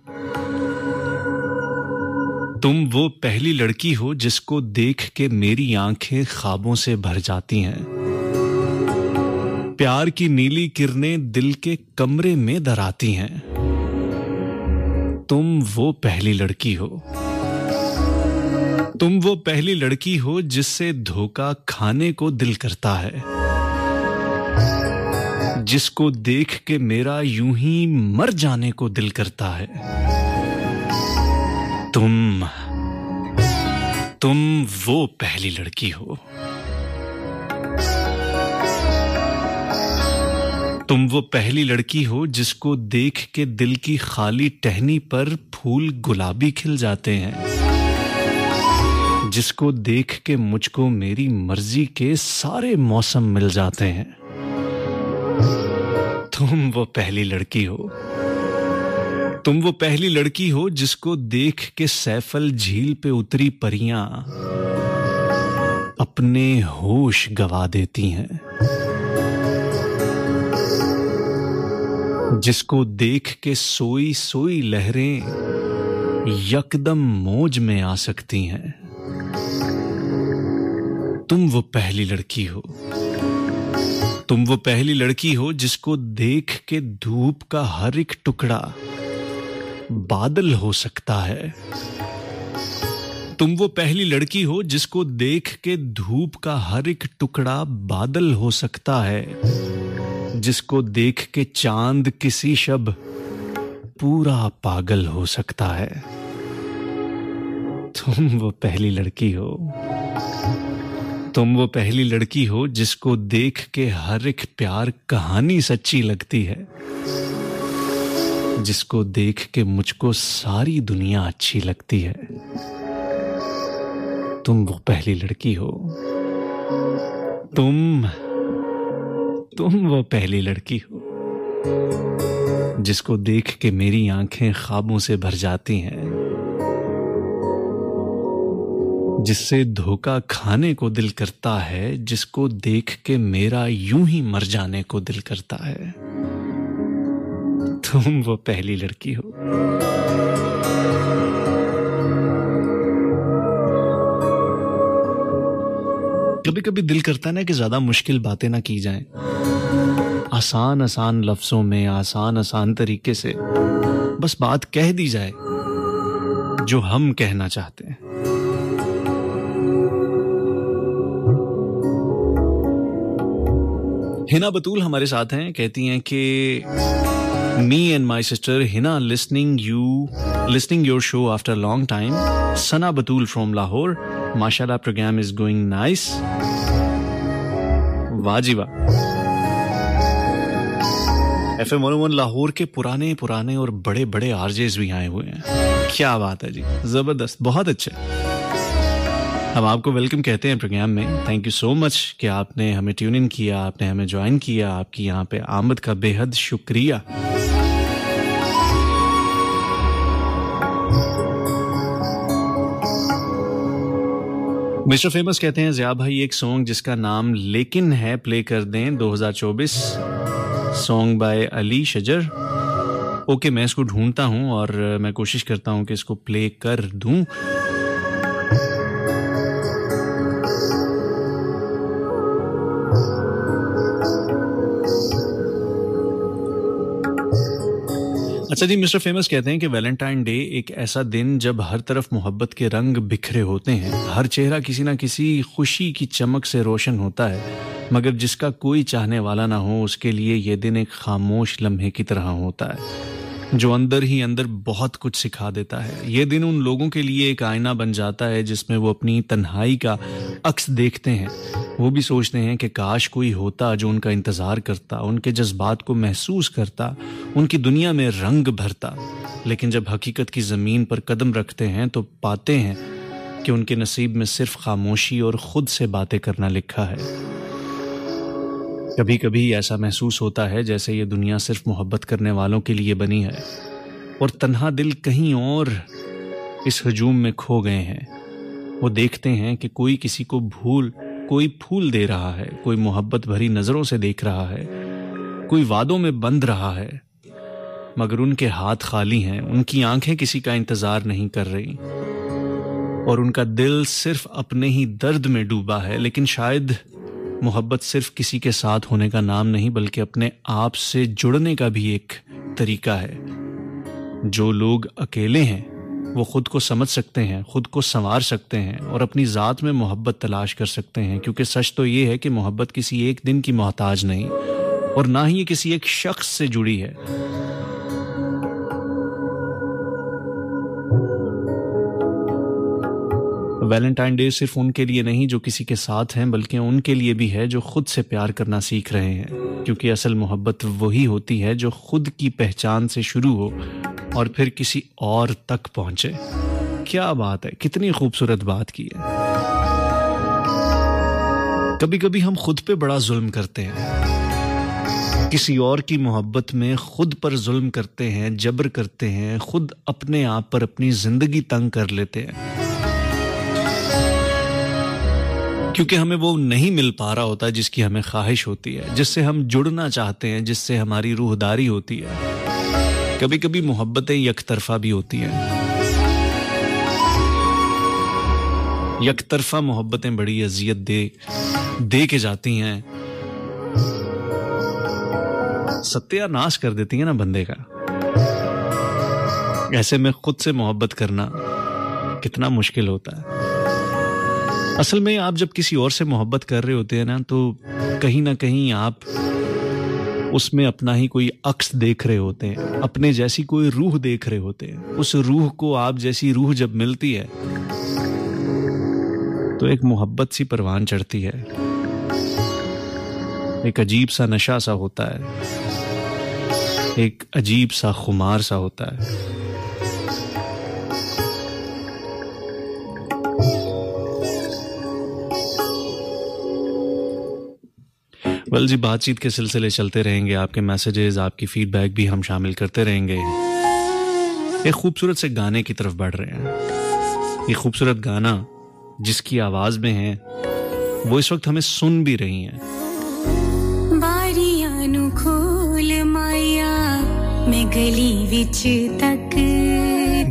तुम वो पहली लड़की हो जिसको देख के मेरी आंखें ख्वाबों से भर जाती हैं। प्यार की नीली किरणें दिल के कमरे में दराती हैं। तुम वो पहली लड़की हो, तुम वो पहली लड़की हो जिससे धोखा खाने को दिल करता है, जिसको देख के मेरा यूं ही मर जाने को दिल करता है। तुम वो पहली लड़की हो। तुम वो पहली लड़की हो जिसको देख के दिल की खाली टहनी पर फूल गुलाबी खिल जाते हैं, जिसको देख के मुझको मेरी मर्जी के सारे मौसम मिल जाते हैं। तुम वो पहली लड़की हो। तुम वो पहली लड़की हो जिसको देख के सैफल झील पे उतरी परियां अपने होश गवा देती हैं, जिसको देख के सोई सोई लहरें यकदम मौज में आ सकती हैं। तुम वो पहली लड़की हो। तुम वो पहली लड़की हो जिसको देख के धूप का हर एक टुकड़ा बादल हो सकता है। तुम वो पहली लड़की हो जिसको देख के धूप का हर एक टुकड़ा बादल हो सकता है, जिसको देख के चांद किसी शब पूरा पागल हो सकता है। तुम वो पहली लड़की हो। तुम वो पहली लड़की हो जिसको देख के हर एक प्यार कहानी सच्ची लगती है, जिसको देख के मुझको सारी दुनिया अच्छी लगती है। तुम वो पहली लड़की हो। तुम वो पहली लड़की हो जिसको देख के मेरी आंखें ख्वाबों से भर जाती हैं, जिससे धोखा खाने को दिल करता है, जिसको देख के मेरा यूं ही मर जाने को दिल करता है। तुम वो पहली लड़की हो। कभी कभी दिल करता है ना कि ज्यादा मुश्किल बातें ना की जाएं, आसान आसान लफ्जों में, आसान आसान तरीके से बस बात कह दी जाए जो हम कहना चाहते हैं। हिना बतूल हमारे साथ हैं, कहती हैं कि me and my sister Hina listening your show after a long time. Sana Batul from Lahore. Mashallah, program is going nice. वाजिबा। FM 101 Lahore के पुराने और बड़े बड़े आरजेस भी आए हुए हैं। क्या बात है जी, जबरदस्त, बहुत अच्छे। हम आपको वेलकम कहते हैं प्रोग्राम में। थैंक यू सो मच कि आपने हमें ट्यून इन किया, आपने हमें ज्वाइन किया। आपकी यहाँ पे आमद का बेहद शुक्रिया। मिस्टर फेमस कहते हैं ज़िया भाई एक सॉन्ग जिसका नाम लेकिन है प्ले कर दें, 2024 सॉन्ग बाय अली शजर। ओके, मैं इसको ढूंढता हूं और मैं कोशिश करता हूं कि इसको प्ले कर दूं। अच्छा जी, मिस्टर फेमस कहते हैं कि वैलेंटाइन डे एक ऐसा दिन जब हर तरफ मोहब्बत के रंग बिखरे होते हैं, हर चेहरा किसी ना किसी खुशी की चमक से रोशन होता है, मगर जिसका कोई चाहने वाला ना हो उसके लिए ये दिन एक खामोश लम्हे की तरह होता है, जो अंदर ही अंदर बहुत कुछ सिखा देता है। ये दिन उन लोगों के लिए एक आईना बन जाता है जिसमें वो अपनी तन्हाई का अक्स देखते हैं। वो भी सोचते हैं कि काश कोई होता जो उनका इंतज़ार करता, उनके जज्बात को महसूस करता, उनकी दुनिया में रंग भरता। लेकिन जब हकीकत की ज़मीन पर कदम रखते हैं तो पाते हैं कि उनके नसीब में सिर्फ खामोशी और ख़ुद से बातें करना लिखा है। कभी कभी ऐसा महसूस होता है जैसे ये दुनिया सिर्फ मोहब्बत करने वालों के लिए बनी है और तन्हा दिल कहीं और इस हजूम में खो गए हैं। वो देखते हैं कि कोई किसी को कोई फूल दे रहा है, कोई मोहब्बत भरी नज़रों से देख रहा है, कोई वादों में बंध रहा है, मगर उनके हाथ खाली हैं, उनकी आंखें किसी का इंतज़ार नहीं कर रही और उनका दिल सिर्फ अपने ही दर्द में डूबा है। लेकिन शायद मोहब्बत सिर्फ किसी के साथ होने का नाम नहीं, बल्कि अपने आप से जुड़ने का भी एक तरीका है। जो लोग अकेले हैं वो खुद को समझ सकते हैं, खुद को संवार सकते हैं और अपनी ज़ात में मोहब्बत तलाश कर सकते हैं, क्योंकि सच तो ये है कि मोहब्बत किसी एक दिन की मोहताज नहीं, और ना ही ये किसी एक शख्स से जुड़ी है। वैलेंटाइन डे सिर्फ उनके लिए नहीं जो किसी के साथ हैं, बल्कि उनके लिए भी है जो खुद से प्यार करना सीख रहे हैं, क्योंकि असल मोहब्बत वही होती है जो खुद की पहचान से शुरू हो और फिर किसी और तक पहुंचे। क्या बात है, कितनी खूबसूरत बात की है। कभी कभी हम खुद पे बड़ा जुल्म करते हैं, किसी और की मोहब्बत में खुद पर जुल्म करते हैं, जबर करते हैं, खुद अपने आप पर अपनी जिंदगी तंग कर लेते हैं, क्योंकि हमें वो नहीं मिल पा रहा होता जिसकी हमें ख्वाहिश होती है, जिससे हम जुड़ना चाहते हैं, जिससे हमारी रूहदारी होती है। कभी कभी मोहब्बतें यकतरफा भी होती हैं। यकतरफा मोहब्बतें बड़ी अजियत दे के जाती हैं, सत्यानाश कर देती हैं ना बंदे का। ऐसे में खुद से मोहब्बत करना कितना मुश्किल होता है। असल में आप जब किसी और से मोहब्बत कर रहे होते हैं ना, तो कहीं ना कहीं आप उसमें अपना ही कोई अक्स देख रहे होते हैं, अपने जैसी कोई रूह देख रहे होते हैं। उस रूह को आप जैसी रूह जब मिलती है तो एक मोहब्बत सी परवान चढ़ती है, एक अजीब सा नशा सा होता है, एक अजीब सा खुमार सा होता है। वेल जी, बातचीत के सिलसिले चलते रहेंगे, आपके मैसेजेस, आपकी फीडबैक भी हम शामिल करते रहेंगे। एक खूबसूरत से गाने की तरफ बढ़ रहे हैं। ये खूबसूरत गाना जिसकी आवाज में है वो इस वक्त हमें सुन भी रही हैं। बारियां नु खोल माया मैं गली विच तक,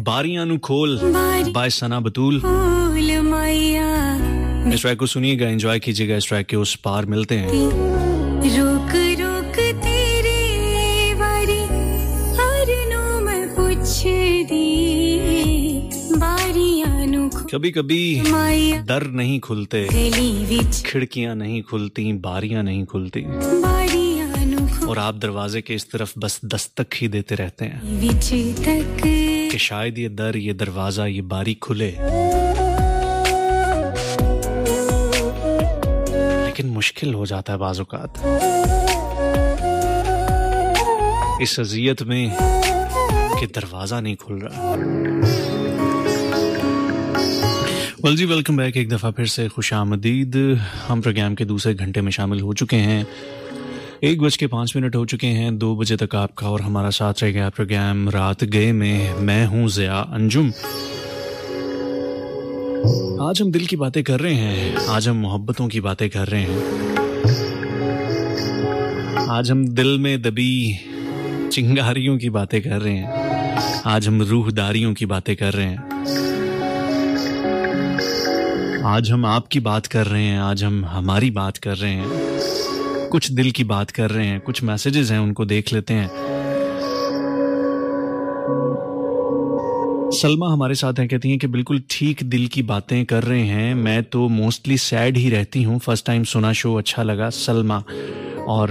बारियां नु खोल बाय सना बतूल। इस ट्रैक को सुनिएगा, एंजॉय कीजिएगा इस ट्रैक के उस पार। मिलते हैं। रोक रोक तेरे बारी हर नु मैं पूछ दी, बारियां नु कभी कभी दर नहीं खुलते, खिड़कियां नहीं खुलती, बारियां नहीं खुलती, और आप दरवाजे के इस तरफ बस दस्तक ही देते रहते हैं कि शायद ये दर, ये दरवाजा, ये बारी खुले। लेकिन मुश्किल हो जाता है बाज़ औक़ात इस अज़ियत में कि दरवाजा नहीं खुल रहा। वेल जी, वेलकम बैक एक दफ़ा फिर से, खुशामदीद। हम प्रोग्राम के दूसरे घंटे में शामिल हो चुके हैं। 1:05 हो चुके हैं। 2 बजे तक आपका और हमारा साथ रह गया प्रोग्राम रात गए में। मैं हूँ ज़िया अंजुम। आज हम दिल की बातें कर रहे हैं, आज हम मोहब्बतों की बातें कर रहे हैं, आज हम दिल में दबी चिंगारियों की बातें कर रहे हैं, आज हम रूहदारियों की बातें कर रहे हैं, आज हम आपकी बात कर रहे हैं, आज हम हमारी बात कर रहे हैं, कुछ दिल की बात कर रहे हैं। कुछ मैसेजेस हैं, उनको देख लेते हैं। सलमा हमारे साथ हैं, कहती हैं कि बिल्कुल ठीक दिल की बातें कर रहे हैं। मैं तो मोस्टली सैड ही रहती हूँ। फर्स्ट टाइम सुना, शो अच्छा लगा। सलमा। और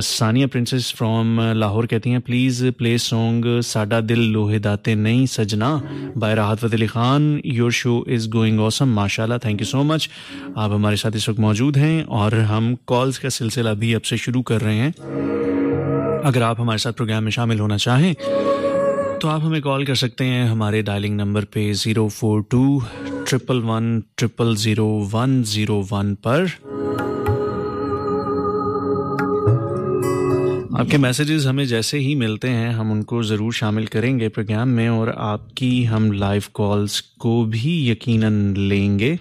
सानिया प्रिंसेस फ्रॉम लाहौर कहती हैं प्लीज़ प्ले सॉन्ग साडा दिल लोहे दाते नहीं सजना बाय राहत Fateh Ali Khan. Your show is going awesome, माशाल्लाह, थैंक यू सो मच। आप हमारे साथ इस वक्त मौजूद हैं और हम कॉल्स का सिलसिला भी अब से शुरू कर रहे हैं। अगर आप हमारे साथ प्रोग्राम में शामिल होना चाहें तो आप हमें कॉल कर सकते हैं हमारे डायलिंग नंबर पे 042-111-000-101 पर। आपके मैसेजेस हमें जैसे ही मिलते हैं हम उनको ज़रूर शामिल करेंगे प्रोग्राम में, और आपकी हम लाइव कॉल्स को भी यकीनन लेंगे।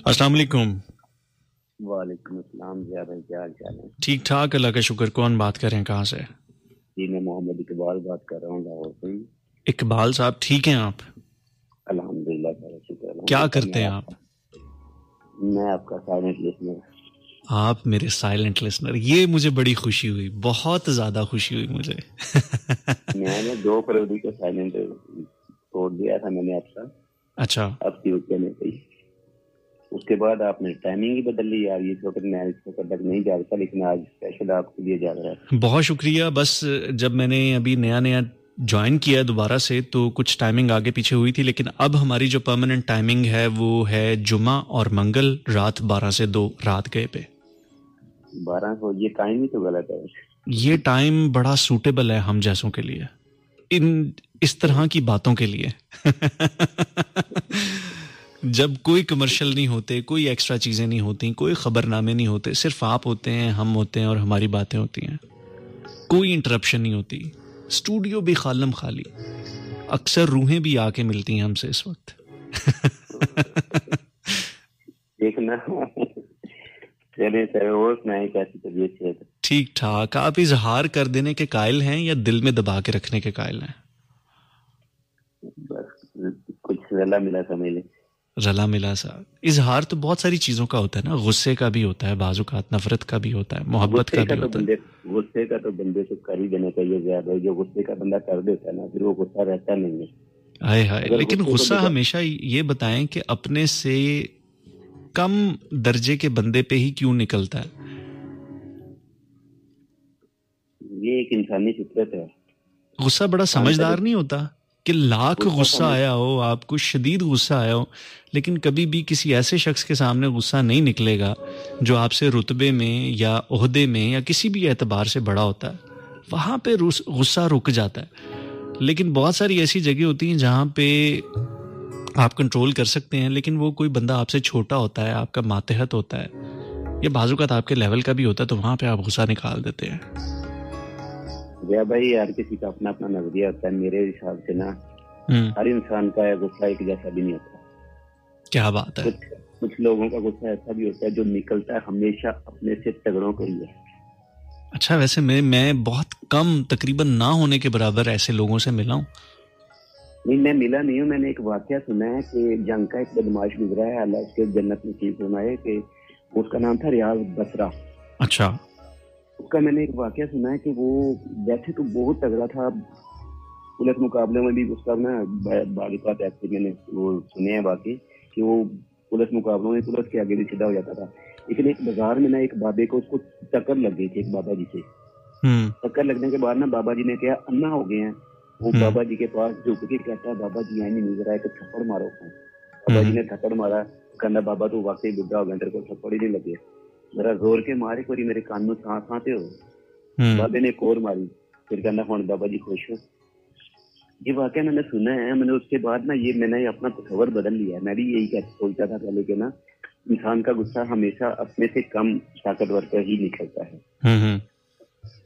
अस्सलाम वालेकुम। वालेकुम अस्सलाम। क्या हाल चाल है? ठीक ठाक, अल्लाह का शुक्र। कौन बात कर रहे हैं, कहाँ से? जी, मैं मोहम्मद इकबाल बात कर रहा हूँ लाहौर से। इकबाल साहब, ठीक हैं आप? अल्हम्दुलिल्लाह, शुक्र। क्या करते हैं आप? मैं आपका साइलेंट लिसनर। आप मेरे साइलेंट लिसनर, ये मुझे बड़ी खुशी हुई, बहुत ज्यादा खुशी हुई मुझे। मैंने 2 फरवरी को साइलेंट छोड़ दिया था मैंने आपका। अच्छा, अब यूके में गई, उसके बाद आपने टाइमिंग ही बदल ली यार। ये छोटे मैं इसको तक नहीं जागता, लेकिन आज स्पेशल आपके लिए जाग रहा है। बहुत शुक्रिया। बस जब मैंने अभी नया नया ज्वाइन किया दोबारा से तो कुछ टाइमिंग आगे पीछे हुई थी, लेकिन अब हमारी जो परमानेंट टाइमिंग है वो है जुमा और मंगल रात 12 से 2 रात गए पे। 12 को ये टाइम ही तो गलत है। ये टाइम बड़ा सूटेबल है हम जैसों के लिए, इस तरह की बातों के लिए। जब कोई कमर्शियल नहीं होते, कोई एक्स्ट्रा चीजें नहीं होती, कोई खबरनामे नहीं होते, सिर्फ आप होते हैं, हम होते हैं और हमारी बातें होती हैं, कोई इंटरप्शन नहीं होती, स्टूडियो भी खालम खाली, अक्सर रूहें भी आके मिलती हैं हमसे इस वक्त। देखना चले सर, और सुनाए कैसी तबीयत है? ठीक ठाक। आप इजहार कर देने के कायल हैं या दिल में दबा के रखने के कायल हैं? बस कुछ रला मिला समझ ले। रला मिला सा इजहार तो बहुत सारी चीजों का होता है ना, गुस्से का भी होता है, बाजुकात नफरत का भी होता है, मोहब्बत का भी होता है। गुस्से का तो बंदे को कर ही देना चाहिए ज्यादा। जो गुस्से का बंदा कर देता है ना, फिर वो गुस्सा रहता नहीं है। हाय हाय, लेकिन गुस्सा हमेशा ये बताएं कि अपने से कम दर्जे के बंदे पे ही क्यों निकलता है? ये एक इंसानी फितरत है। गुस्सा बड़ा समझदार नहीं होता कि लाख गुस्सा आया हो, आपको शदीद गुस्सा आया हो, लेकिन कभी भी किसी ऐसे शख्स के सामने गुस्सा नहीं निकलेगा जो आपसे रुतबे में या ओहदे में या किसी भी एतबार से बड़ा होता है, वहां पे गुस्सा रुक जाता है। लेकिन बहुत सारी ऐसी जगह होती हैं जहां पे आप कंट्रोल कर सकते हैं, लेकिन वो कोई बंदा आपसे छोटा होता है, आपका मातहत होता है या बाजुकात आपके लेवल का भी होता है, तो वहां पे आप गुस्सा निकाल देते हैं। भैया भाई यार, किसी का अपना अपना नजरिया होता है। मेरे हिसाब से ना हर इंसान का गुस्सा एक जैसा भी नहीं होता। क्या बात है। कुछ लोगों का गुस्सा ऐसा भी होता है जो निकलता है हमेशा अपने से तगड़ों को ही है। अच्छा, वैसे मैं बहुत कम, तकरीबन ना होने के बराबर ऐसे लोगों से मिला हूँ। नहीं, मैं मिला नहीं हूँ। मैंने एक वाकया सुना है कि जंग का एक बदमाश गुजरा है, अल्लाह उसके जन्नत नसीब फरमाए, कि उसका नाम था रियाज बसरा। अच्छा। उसका मैंने एक वाकया सुना है कि वो वैसे तो बहुत तगड़ा था, पुलिस मुकाबले में भी उसका ना बालिकात ऐसे मैंने वो सुने हैं बाकी, कि वो पुलिस मुकाबलों में पुलिस के आगे भी सीधा हो जाता था। लेकिन एक बाजार में ना एक बाबे को उसको टक्कर लग गई थी, एक बाबा जी से। टक्कर लगने के बाद ना बाबा जी ने कहा अन्ना हो गए हैं। वो बाबा जी के पास झुक के कहता है बाबा जी यहाँ नहीं नजर आए तो थप्पड़ मारो। बाबा जी ने थप्पड़ मारा, कहना बाबा तो वाकई बुढ़ा हो गया, तेरे को थप्पड़ ही नहीं लगे, जरा जोर के मारे कोई मेरे कान में सांस आते हो। बाबे ने कोर मारी, फिर कहना हुण बाबा जी खुश हो। ये वाकया मैंने सुना है। मैंने उसके बाद ना मैंने अपना तस्वर बदल लिया है। मैं भी यही सोचता था पहले कि ना इंसान का गुस्सा हमेशा अपने से कम ताकतवर पर ही निकलता है।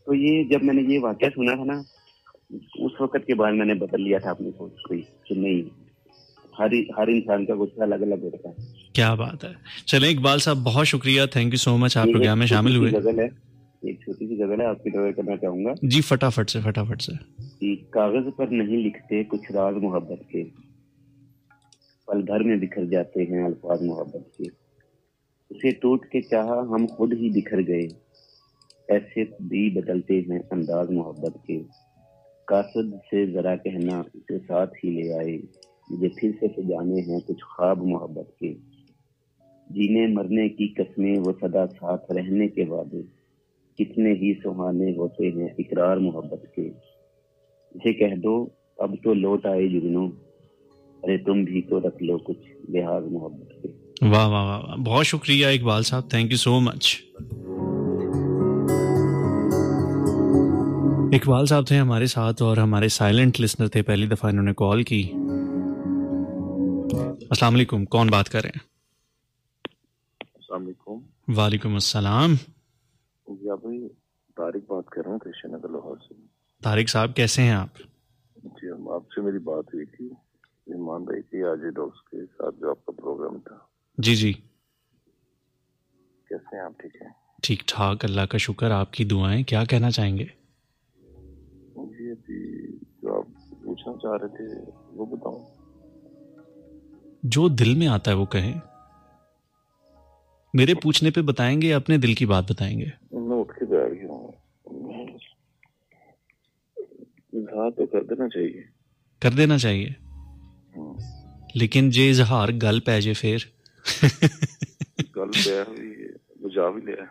तो ये जब मैंने ये वाकया सुना था ना, उस वक्त के बाद मैंने बदल लिया था अपनी सोच को कि नहीं, हर इंसान का गुस्सा अलग अलग होता है। क्या बात है। चले इकबाल साहब, बहुत शुक्रिया, थैंक यू सो मच, आप प्रोग्राम में शामिल हुए। एक छोटी सी गजल है, आपकी दुआ करना चाहूंगा जी। फटाफट से कागज पर नहीं लिखते कुछ राज मोहब्बत के, पल भर में बिखर जाते हैं अल्फाज मोहब्बत के, उसे टूट के चाहा हम खुद ही बिखर गए, ऐसे भी बदलते हैं अंदाज मोहब्बत के, कासद से जरा कहना उसे साथ ही ले आए, मुझे फिर से सजाने हैं कुछ ख्वाब मोहब्बत के, जीने मरने की कस्में वो सदा साथ रहने के वादे, कितने ही सुहाने होते हैं इकरार मोहब्बत के, इसे कह दो अब तो लौट आए जुगनू, अरे तुम भी तो रख लो कुछ लिहाज मोहब्बत के। वाह वाह वाह, बहुत शुक्रिया इकबाल साहब, thank you so much. Iqbal साहब थे हमारे साथ और हमारे साइलेंट लिसनर थे, पहली दफा इन्होंने कॉल की। अस्सलाम वालेकुम, कौन बात कर रहे हैं? अस्सलाम वालेकुम। वालेकुम अस्सलाम। जी आप भाई, तारिक बात कर रहा हूँ कृष्ण नगर लाहौर से। तारिक साहब कैसे हैं आप? जी आपसे मेरी बात हुई थी ईमान भाई की, आज डॉक्स के साथ जो आपका प्रोग्राम था। जी जी। कैसे हैं आप? ठीक है? ठीक ठाक, अल्लाह का शुक्र, आपकी दुआएं। क्या कहना चाहेंगे? जी अभी जो आप पूछना चाह रहे थे वो बताओ। जो दिल में आता है वो कहें। मेरे पूछने पे बताएंगे या अपने दिल की बात बताएंगे? मैं उठ के बैठ गया हूँ। इजहार तो कर देना चाहिए। कर देना चाहिए, लेकिन जे इजहार गल पै जे फिर गल पै भी बुझा भी लिया।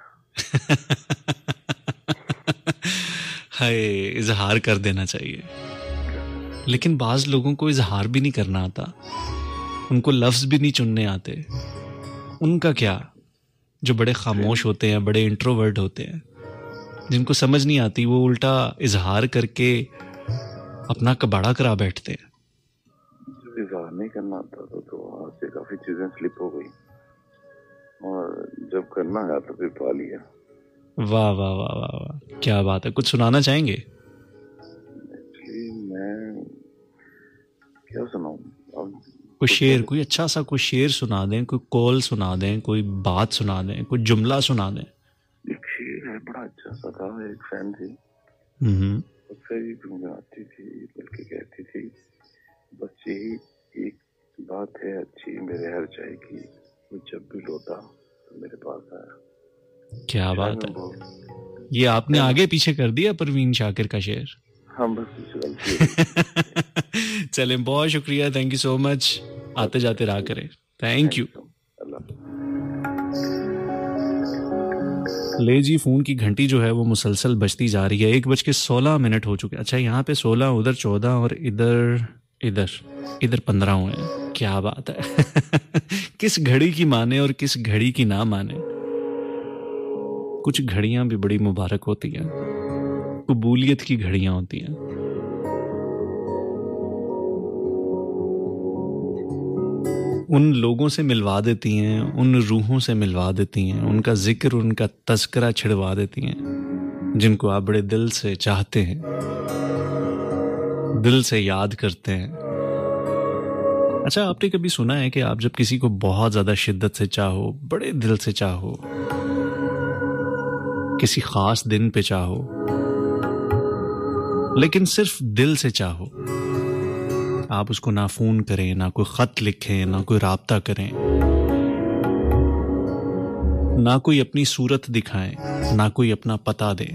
हाय, इजहार कर देना चाहिए, लेकिन बाज लोगों को इजहार भी नहीं करना आता, उनको लफ्ज भी नहीं चुनने आते। उनका क्या, जो बड़े खामोश होते हैं, बड़े इंट्रोवर्ट होते हैं, जिनको समझ नहीं आती, वो उल्टा इजहार करके अपना कबाड़ा करा बैठते हैं। जब इजहार नहीं करना आता तो हाथ से काफी चीजें स्लिप हो गई, और जब करना है तो फिर पा लिया। वाह वाह वाह वाह वाह, क्या बात है। कुछ सुनाना चाहेंगे? एक्चुअली मैं क्या सुनाऊं? कोई शेर, कोई अच्छा सा कोई शेर सुना दें, कोई कॉल सुना दें, कोई बात सुना दें, कोई जुमला सुना दें। एक शेर है बड़ा अच्छा सा था, एक फैन थी, उससे भी गुनगुनाती थी, बल्कि कहती थी, बस यही एक बात है अच्छी मेरे हर चाय की, वो जब भी लौटा तो मेरे पास आया। क्या बात है, ये आपने आगे पीछे कर दिया परवीन शाकिर का शेर। हाँ बस गलती। चलें, बहुत शुक्रिया, थैंक यू सो मच। आते जाते रहा करें, थैंक यू। ले जी, फोन की घंटी जो है वो मुसलसल बजती जा रही है। 1:16 हो चुके। अच्छा, यहाँ पे 16, उधर 14 और इधर इधर इधर 15 हुए हैं। क्या बात है। किस घड़ी की माने और किस घड़ी की ना माने। कुछ घड़ियां भी बड़ी मुबारक होती हैं, कबूलियत की घड़ियां होती हैं। उन लोगों से मिलवा देती हैं, उन रूहों से मिलवा देती हैं, उनका जिक्र, उनका तस्करा छिड़वा देती हैं, जिनको आप बड़े दिल से चाहते हैं, दिल से याद करते हैं। अच्छा, आपने कभी सुना है कि आप जब किसी को बहुत ज्यादा शिद्दत से चाहो, बड़े दिल से चाहो, किसी खास दिन पे चाहो, लेकिन सिर्फ दिल से चाहो, आप उसको ना फोन करें, ना कोई खत लिखें, ना कोई राब्ता करें, ना कोई अपनी सूरत दिखाएं, ना कोई अपना पता दें,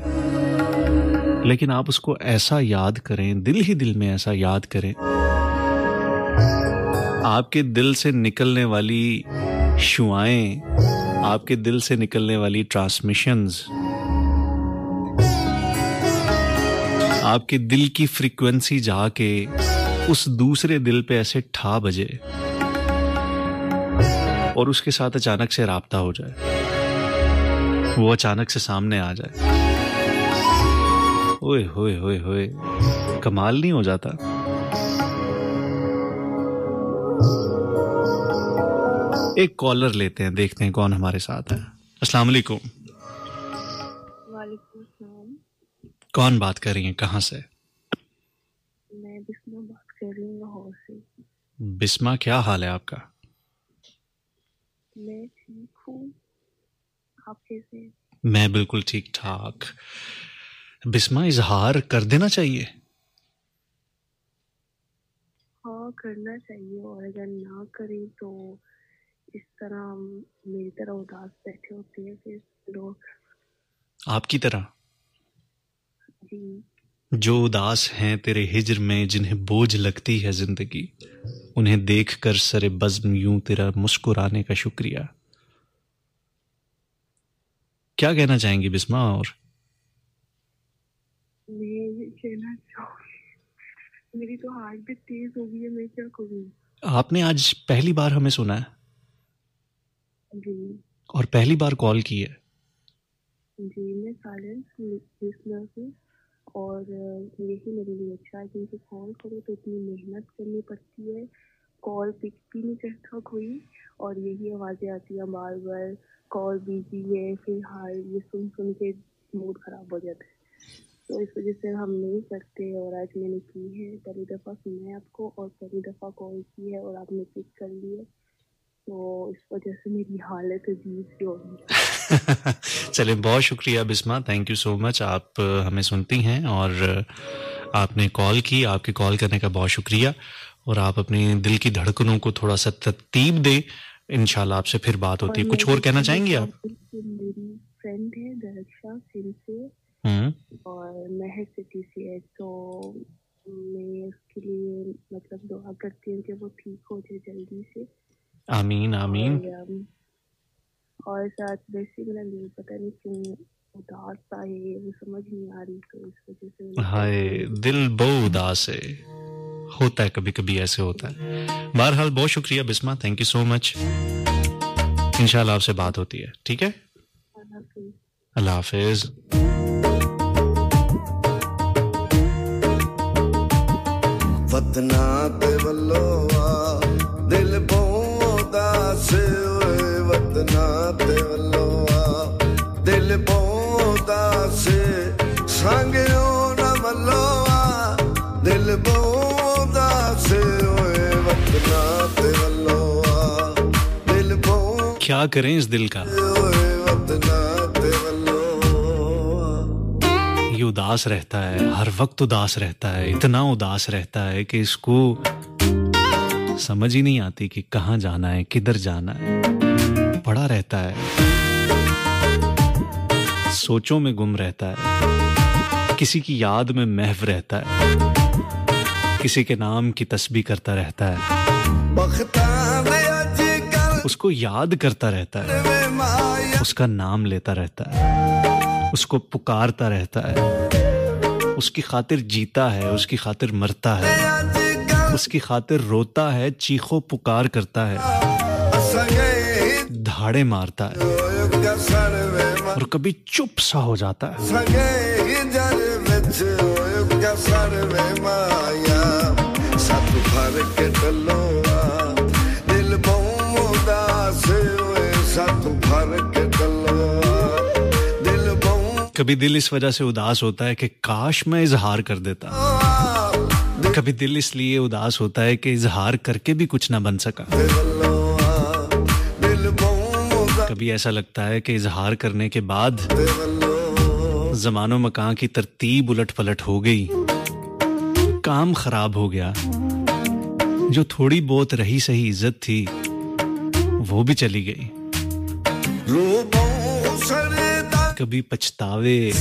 लेकिन आप उसको ऐसा याद करें, दिल ही दिल में ऐसा याद करें, आपके दिल से निकलने वाली शुआएं, आपके दिल से निकलने वाली ट्रांसमिशंस, आपके दिल की फ्रीक्वेंसी जाके उस दूसरे दिल पे ऐसे ठा बजे और उसके साथ अचानक से राब्ता हो जाए, वो अचानक से सामने आ जाए। ओए होए होए होए, कमाल नहीं हो जाता? एक कॉलर लेते हैं, देखते हैं कौन हमारे साथ है। अस्सलाम वालेकुम। वालेकुम सलाम। कौन बात कर रही हैं, कहाँ से? मैं बिस्मा बात कर रही हूँ लाहौर से। बिस्मा, क्या हाल है आपका? मैं ठीक हूँ, आप कैसे हैं? मैं बिल्कुल ठीक ठाक। बिस्मा, इजहार कर देना चाहिए? हाँ, करना चाहिए, और अगर ना करें तो इस तरह मेरी तरह उदास बैठे होते हैं फिर लोग। आपकी तरह? जी। जो उदास हैं तेरे हिज्र में, जिन्हें बोझ लगती है जिंदगी, उन्हें देखकर सरे बज़्म यूं तेरा मुस्कुराने का शुक्रिया। क्या कहना चाहेंगी बिस्मा? और मैं ये कहना चाहूँगी, मेरी तो हार्ट भी तेज हो गई है, मैं क्या करूँ? आपने आज पहली बार हमें सुना है? जी। और पहली बार कॉल की है? जी, मैं साइलेंस लिसनर हूँ, और यही मेरे लिए अच्छा है, क्योंकि कॉल करो तो इतनी मेहनत करनी पड़ती है, कॉल पिक भी नहीं करता कोई, और यही आवाज़ें आती हैं बार बार, कॉल बिजी है, फिर हाय, ये सुन सुन के मूड खराब हो जाता है। तो इस वजह से हम नहीं करते, और आज मैंने की है, पहली दफ़ा सुना है आपको, और पहली दफ़ा कॉल की है और आपने पिक कर लिया, तो इस वजह से मेरी हालत अजीब सी हो गई। चले, बहुत शुक्रिया Bisma, thank you so much. आप हमें सुनती हैं और आपने कॉल की, आपके कॉल करने का बहुत शुक्रिया। और आप अपने दिल की धड़कनों को थोड़ा सा तरतीब दें, इंशाल्लाह आपसे फिर बात होती है। कुछ और कहना चाहेंगे आप? मेरी फ्रेंड है दरक्षा सिंह से और महर सिटी से है, तो मैं उसके लिए मतलब दुआ करती हूँ कि वो ठीक हो जाए जल्दी से। आमीन आमीन। और साथ वैसे मेरा दिल पता नहीं क्यों उदास सा है, वो समझ नहीं आ रही, तो इस वजह से हाय दिल बहुत उदास है, होता है कभी कभी ऐसे होता है। बहरहाल बहुत शुक्रिया Bisma, thank you so much. इंशाल्लाह आपसे बात होती है, ठीक है? अल्लाह हाफिज। वतना ते वल्लो आ दिल बहुत उदास होए, वतना ते वल्लो आ दिल बहुत उदास संगयो न वल्लो आ दिल बहुत उदास होए, वतना ते वल्लो आ दिल बहुत। क्या करें इस दिल का, ये उदास रहता है, हर वक्त उदास रहता है, इतना उदास रहता है कि इसको समझ ही नहीं आती कि कहाँ जाना है, किधर जाना है। पड़ा रहता है, सोचों में गुम रहता है, किसी की याद में महव रहता है, किसी के नाम की तस्बीह करता रहता है, उसको याद करता रहता है, उसका नाम लेता रहता है, उसको पुकारता रहता है, उसकी खातिर जीता है, उसकी खातिर मरता है, उसकी खातिर रोता है, चीखो पुकार करता है, धाड़े मारता है और कभी चुप सा हो जाता है। कभी दिल इस वजह से उदास होता है कि काश मैं इजहार कर देता, कभी दिल इसलिए उदास होता है कि इजहार करके भी कुछ ना बन सका, कभी ऐसा लगता है कि इजहार करने के बाद ज़मानो मकान की तरतीब उलट पलट हो गई, काम खराब हो गया, जो थोड़ी बहुत रही सही इज्जत थी वो भी चली गई। कभी पछतावे,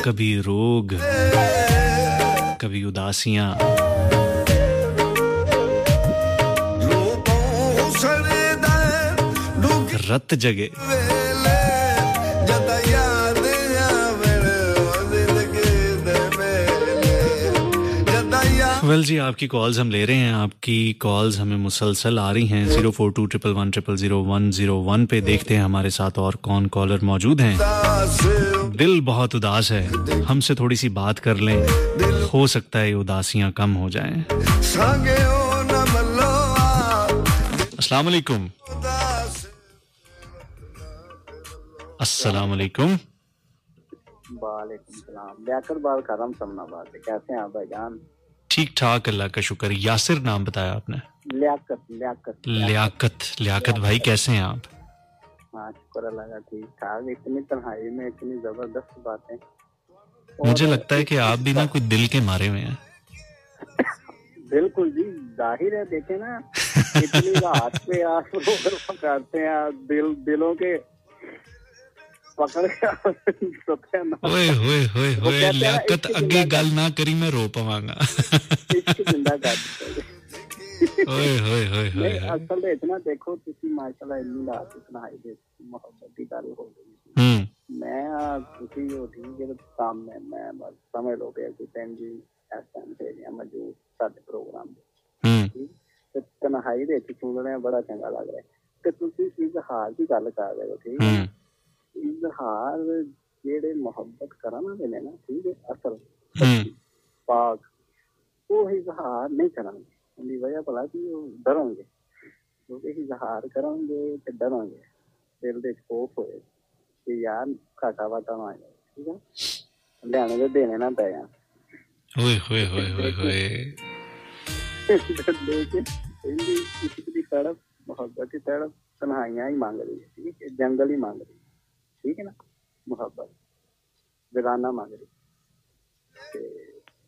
कभी रोग, कभी उदासियां, रत जगे। वेल जी, आपकी कॉल्स हम ले रहे हैं, आपकी कॉल्स हमें मुसलसल आ रही हैं। 042111000101 पे देखते हैं हमारे साथ और कौन कॉलर मौजूद हैं। दिल बहुत उदास है, हमसे थोड़ी सी बात कर लें, हो सकता है ये उदासियां कम हो जाएं। अस्सलाम वालेकुम। अस्सलाम वालेकुम। वालेकुम सलाम। लियाकत बात कर रहा हूं समनाबाद से। कैसे हैं आप भाईजान? ठीक ठाक, अल्लाह का शुक्र। यासिर नाम बताया आपने? लियाकत भाई कैसे हैं आप? हाँ शुक्र अल्लाह का, ठीक ठाक। इतनी तन्हाई में इतनी जबरदस्त बातें। मुझे लगता है कि आप भी ना कोई दिल के मारे हुए हैं। बिल्कुल जी, जाहिर है। देखे ना इतनी रात पे आप पकड़ते हैं, दिलों के पकड़ ओए होए होए होए, लियाकत अगे गल ना करी मैं रो पवांगा। ओए होए होए होए। असल में इतना देखो तुसी माशाल्लाह इतनी रात इतना हाई दे मोहब्बत की गल हो गई। मैं तुसी जो ठीक है सामने मैं बस समझ लो कि भैन जी इस टाइम पे मौजूद साडे प्रोग्राम ते तन्हाई दे सुनने बड़ा चंगा लग रहा है कि तुसी इजहार की गल कर रहे हो। ठीक है, इजहार जेड़े मोहब्बत करना वाले ना, ठीक है, असल पाक वो इजहार नहीं करेंगे। उनकी वजह भला कि डरोगे, क्योंकि इजहार करेंगे तो डरोगे, दिल दे खौफ होए कि यार घाटा वाटा ना आ जाए। ठीक है, लेने दे देने ना पै जाए। ओए होए होए होए होए। लेकिन इनकी तड़प, मोहब्बत की तड़प तन्हाइयां ही मांग रही है। ठीक है, जंगल ही मांग रही है। ठीक है ना, मोहब्बत वीराना मांग रही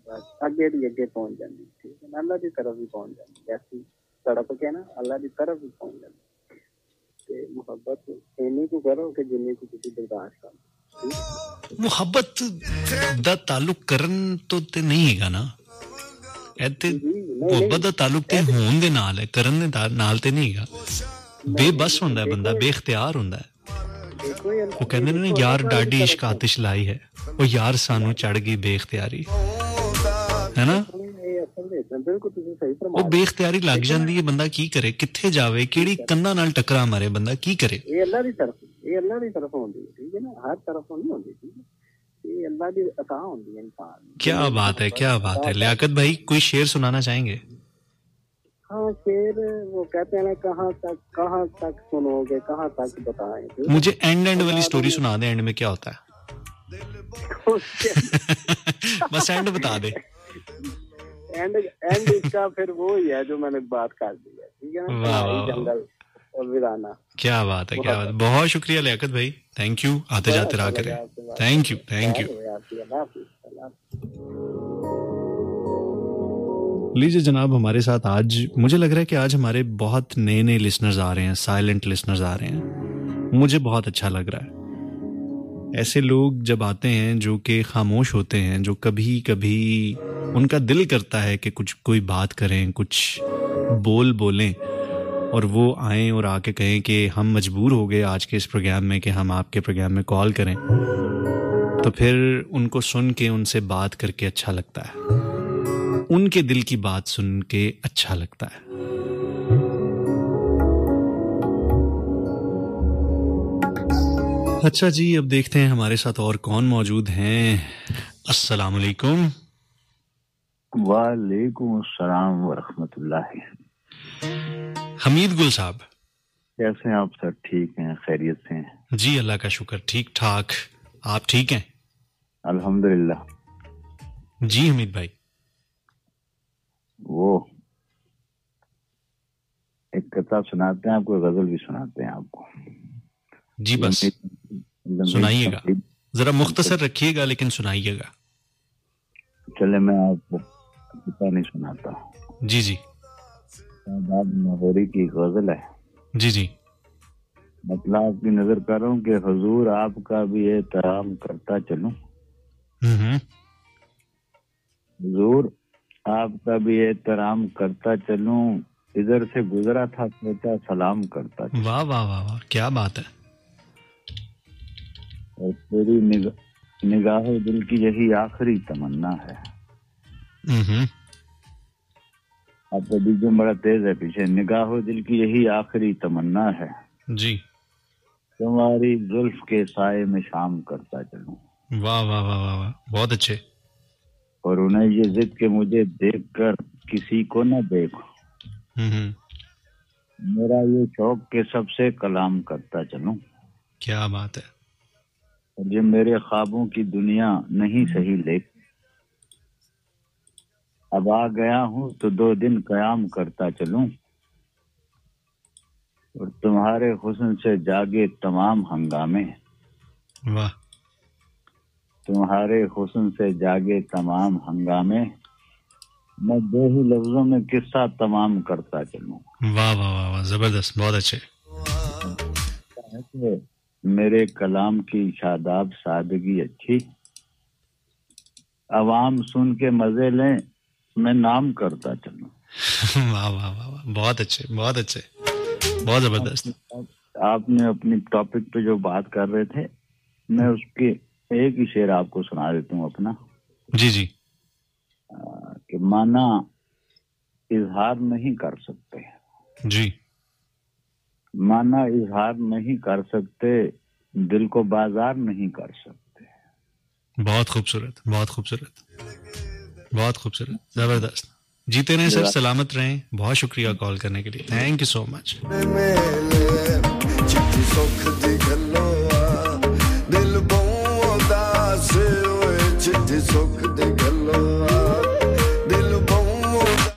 बस अगे दी अगे पहुंच जाती। ठीक है ना, अल्लाह की तरफ भी पहुंच जाती। जैसी तड़प के ना अल्लाह की तरफ भी पहुंच जाती। ਤੇ ਮੁਹੱਬਤ ਇੰਨੀ ਕੁ ਕਰੋ ਕਿ ਜਿੰਨੀ ਕੁ ਤੁਸੀਂ ਬਰਦਾਸ਼ਤ ਕਰ ਮੁਹੱਬਤ ਦਾ ਤਾਲੁਕ ਕਰਨ ਤੋਂ ਤੇ ਨਹੀਂ ਹੈਗਾ ਨਾ, ਇੱਥੇ ਮੁਹੱਬਤ ਦਾ ਤਾਲੁਕ ਤੇ ਹੋਣ ਦੇ ਨਾਲ ਹੈ, ਕਰਨ ਦੇ ਨਾਲ ਤੇ ਨਹੀਂ ਹੈਗਾ। ਬੇਬਸ ਹੁੰਦਾ ਹੈ ਬੰਦਾ, ਬੇਇਖਤਿਆਰ ਹੁੰਦਾ ਹੈ। ਉਹ ਕਹਿੰਦੇ ਨੇ ਯਾਰ ਡਾਢੀ ਇਸ਼ਕ ਆਤਿਸ਼ ਲਾਈ ਹੈ, ਉਹ ਯਾਰ ਸਾਨੂੰ ਚੜ ਗਈ ਬੇਇਖਤਿਆਰੀ, ਹੈ ਨਾ। ਉਹ ਬੇਇਖਤਿਆਰੀ ਲੱਗ ਜਾਂਦੀ ਹੈ, ਬੰਦਾ ਕੀ ਕਰੇ, ਕਿੱਥੇ ਜਾਵੇ, ਕਿਹੜੀ ਕੰਧਾਂ ਨਾਲ ਟੱਕਰਾ ਮਾਰੇ, ਬੰਦਾ ਕੀ ਕਰੇ। ਇਹ ਅੱਲਾ ਦੀ ਤਰਫ ਹੁੰਦੀ ਹੈ, ਠੀਕ ਹੈ ਨਾ, ਹਰ ਤਰਫੋਂ ਨਹੀਂ ਹੁੰਦੀ, ਠੀਕ है, ये अल्लाह की अता होती है इंसान। क्या बात है, क्या बात है। लियाकत भाई कोई शेर सुनाना चाहेंगे? हाँ शेर, वो कहते हैं ना कहाँ तक सुनोगे, कहाँ तक बताएं। मुझे एंड वाली स्टोरी सुना दे, एंड में क्या होता है। बस एंड बता दे। एंड इसका फिर वो ही है जो मैंने बात कर दी है, ठीक है ना, जंगल और वीराना। क्या बात है, क्या बात है। बहुत शुक्रिया लियाकत भाई, थैंक यू। आते जाते रहा करें, थैंक यू, थैंक यू। लीजिए जनाब, हमारे साथ आज मुझे लग रहा है कि आज हमारे बहुत नए नए लिसनर्स आ रहे हैं, साइलेंट लिसनर्स आ रहे हैं, मुझे बहुत अच्छा लग रहा है। ऐसे लोग जब आते हैं जो कि खामोश होते हैं, जो कभी कभी उनका दिल करता है कि कुछ कोई बात करें, कुछ बोलें, और वो आएं और आके कहें कि हम मजबूर हो गए आज के इस प्रोग्राम में कि हम आपके प्रोग्राम में कॉल करें, तो फिर उनको सुन के, उनसे बात करके अच्छा लगता है, उनके दिल की बात सुन के अच्छा लगता है। अच्छा जी, अब देखते हैं हमारे साथ और कौन मौजूद हैं। अस्सलाम वालेकुम। वालेकुम अस्सलाम व रहमतुल्लाह। हमीद गुल साहब, कैसे हैं आप सर? ठीक हैं, खैरियत से हैं? जी अल्लाह का शुक्र, ठीक ठाक। आप ठीक हैं? अल्हम्दुलिल्लाह। जी हमीद भाई, वो एक कथा सुनाते हैं आपको, गजल भी सुनाते हैं आपको। जी बस सुनाइएगा, जरा मुख्तसर रखिएगा लेकिन सुनाइएगा। चले मैं आपको कथा नहीं सुनाता। जी जी। शादाब लाहौरी की गजल है। जी जी। मतलब आपकी नजर कर रहा हूँ कि हुजूर आपका भी एहतराम करता चलूं। हुजूर आपका भी एहतराम करता चलूं, इधर से गुजरा था सोचा सलाम करता चलूं। वाह वाह वाह वाह, क्या बात है। और तेरी निगाहों दिल की यही आखिरी तमन्ना है। आपका बीजम बड़ा तेज है पीछे। निगाहों दिल की यही आखिरी तमन्ना है जी, तुम्हारी जुल्फ के साए में शाम करता चलूं। वाह वाह वाह वाह वाह, बहुत अच्छे। और उन्हें ये जिद के मुझे देखकर किसी को न देखो, मेरा ये शौक के सबसे कलाम करता चलूं। क्या बात है। और ये मेरे ख्वाबों की दुनिया नहीं सही, लेकिन अब आ गया हूँ तो 2 दिन कयाम करता चलूं। और तुम्हारे हुस्न से जागे तमाम हंगामे, वाह, तुम्हारे हुस्न से जागे तमाम हंगामे, मैं 2 ही लफ्जों में किस्सा तमाम करता चलूं। वाह वाह वाह वाह, जबरदस्त, बहुत अच्छे। मेरे कलाम की शादाब सादगी अच्छी, अवाम सुन के मजे लें, मैं नाम करता चलूं। वाह वाह वाह वाह, बहुत अच्छे, बहुत अच्छे, बहुत जबरदस्त। आपने अपनी टॉपिक पे जो बात कर रहे थे, मैं उसके एक ही शेर आपको सुना देता हूँ अपना। जी जी। कि माना इजहार नहीं कर सकते जी, माना इजहार नहीं कर सकते, दिल को बाजार नहीं कर सकते। बहुत खूबसूरत, बहुत खूबसूरत, बहुत खूबसूरत, जबरदस्त। जीते रहें सर, सलामत रहें। बहुत शुक्रिया कॉल करने के लिए, थैंक यू सो मच।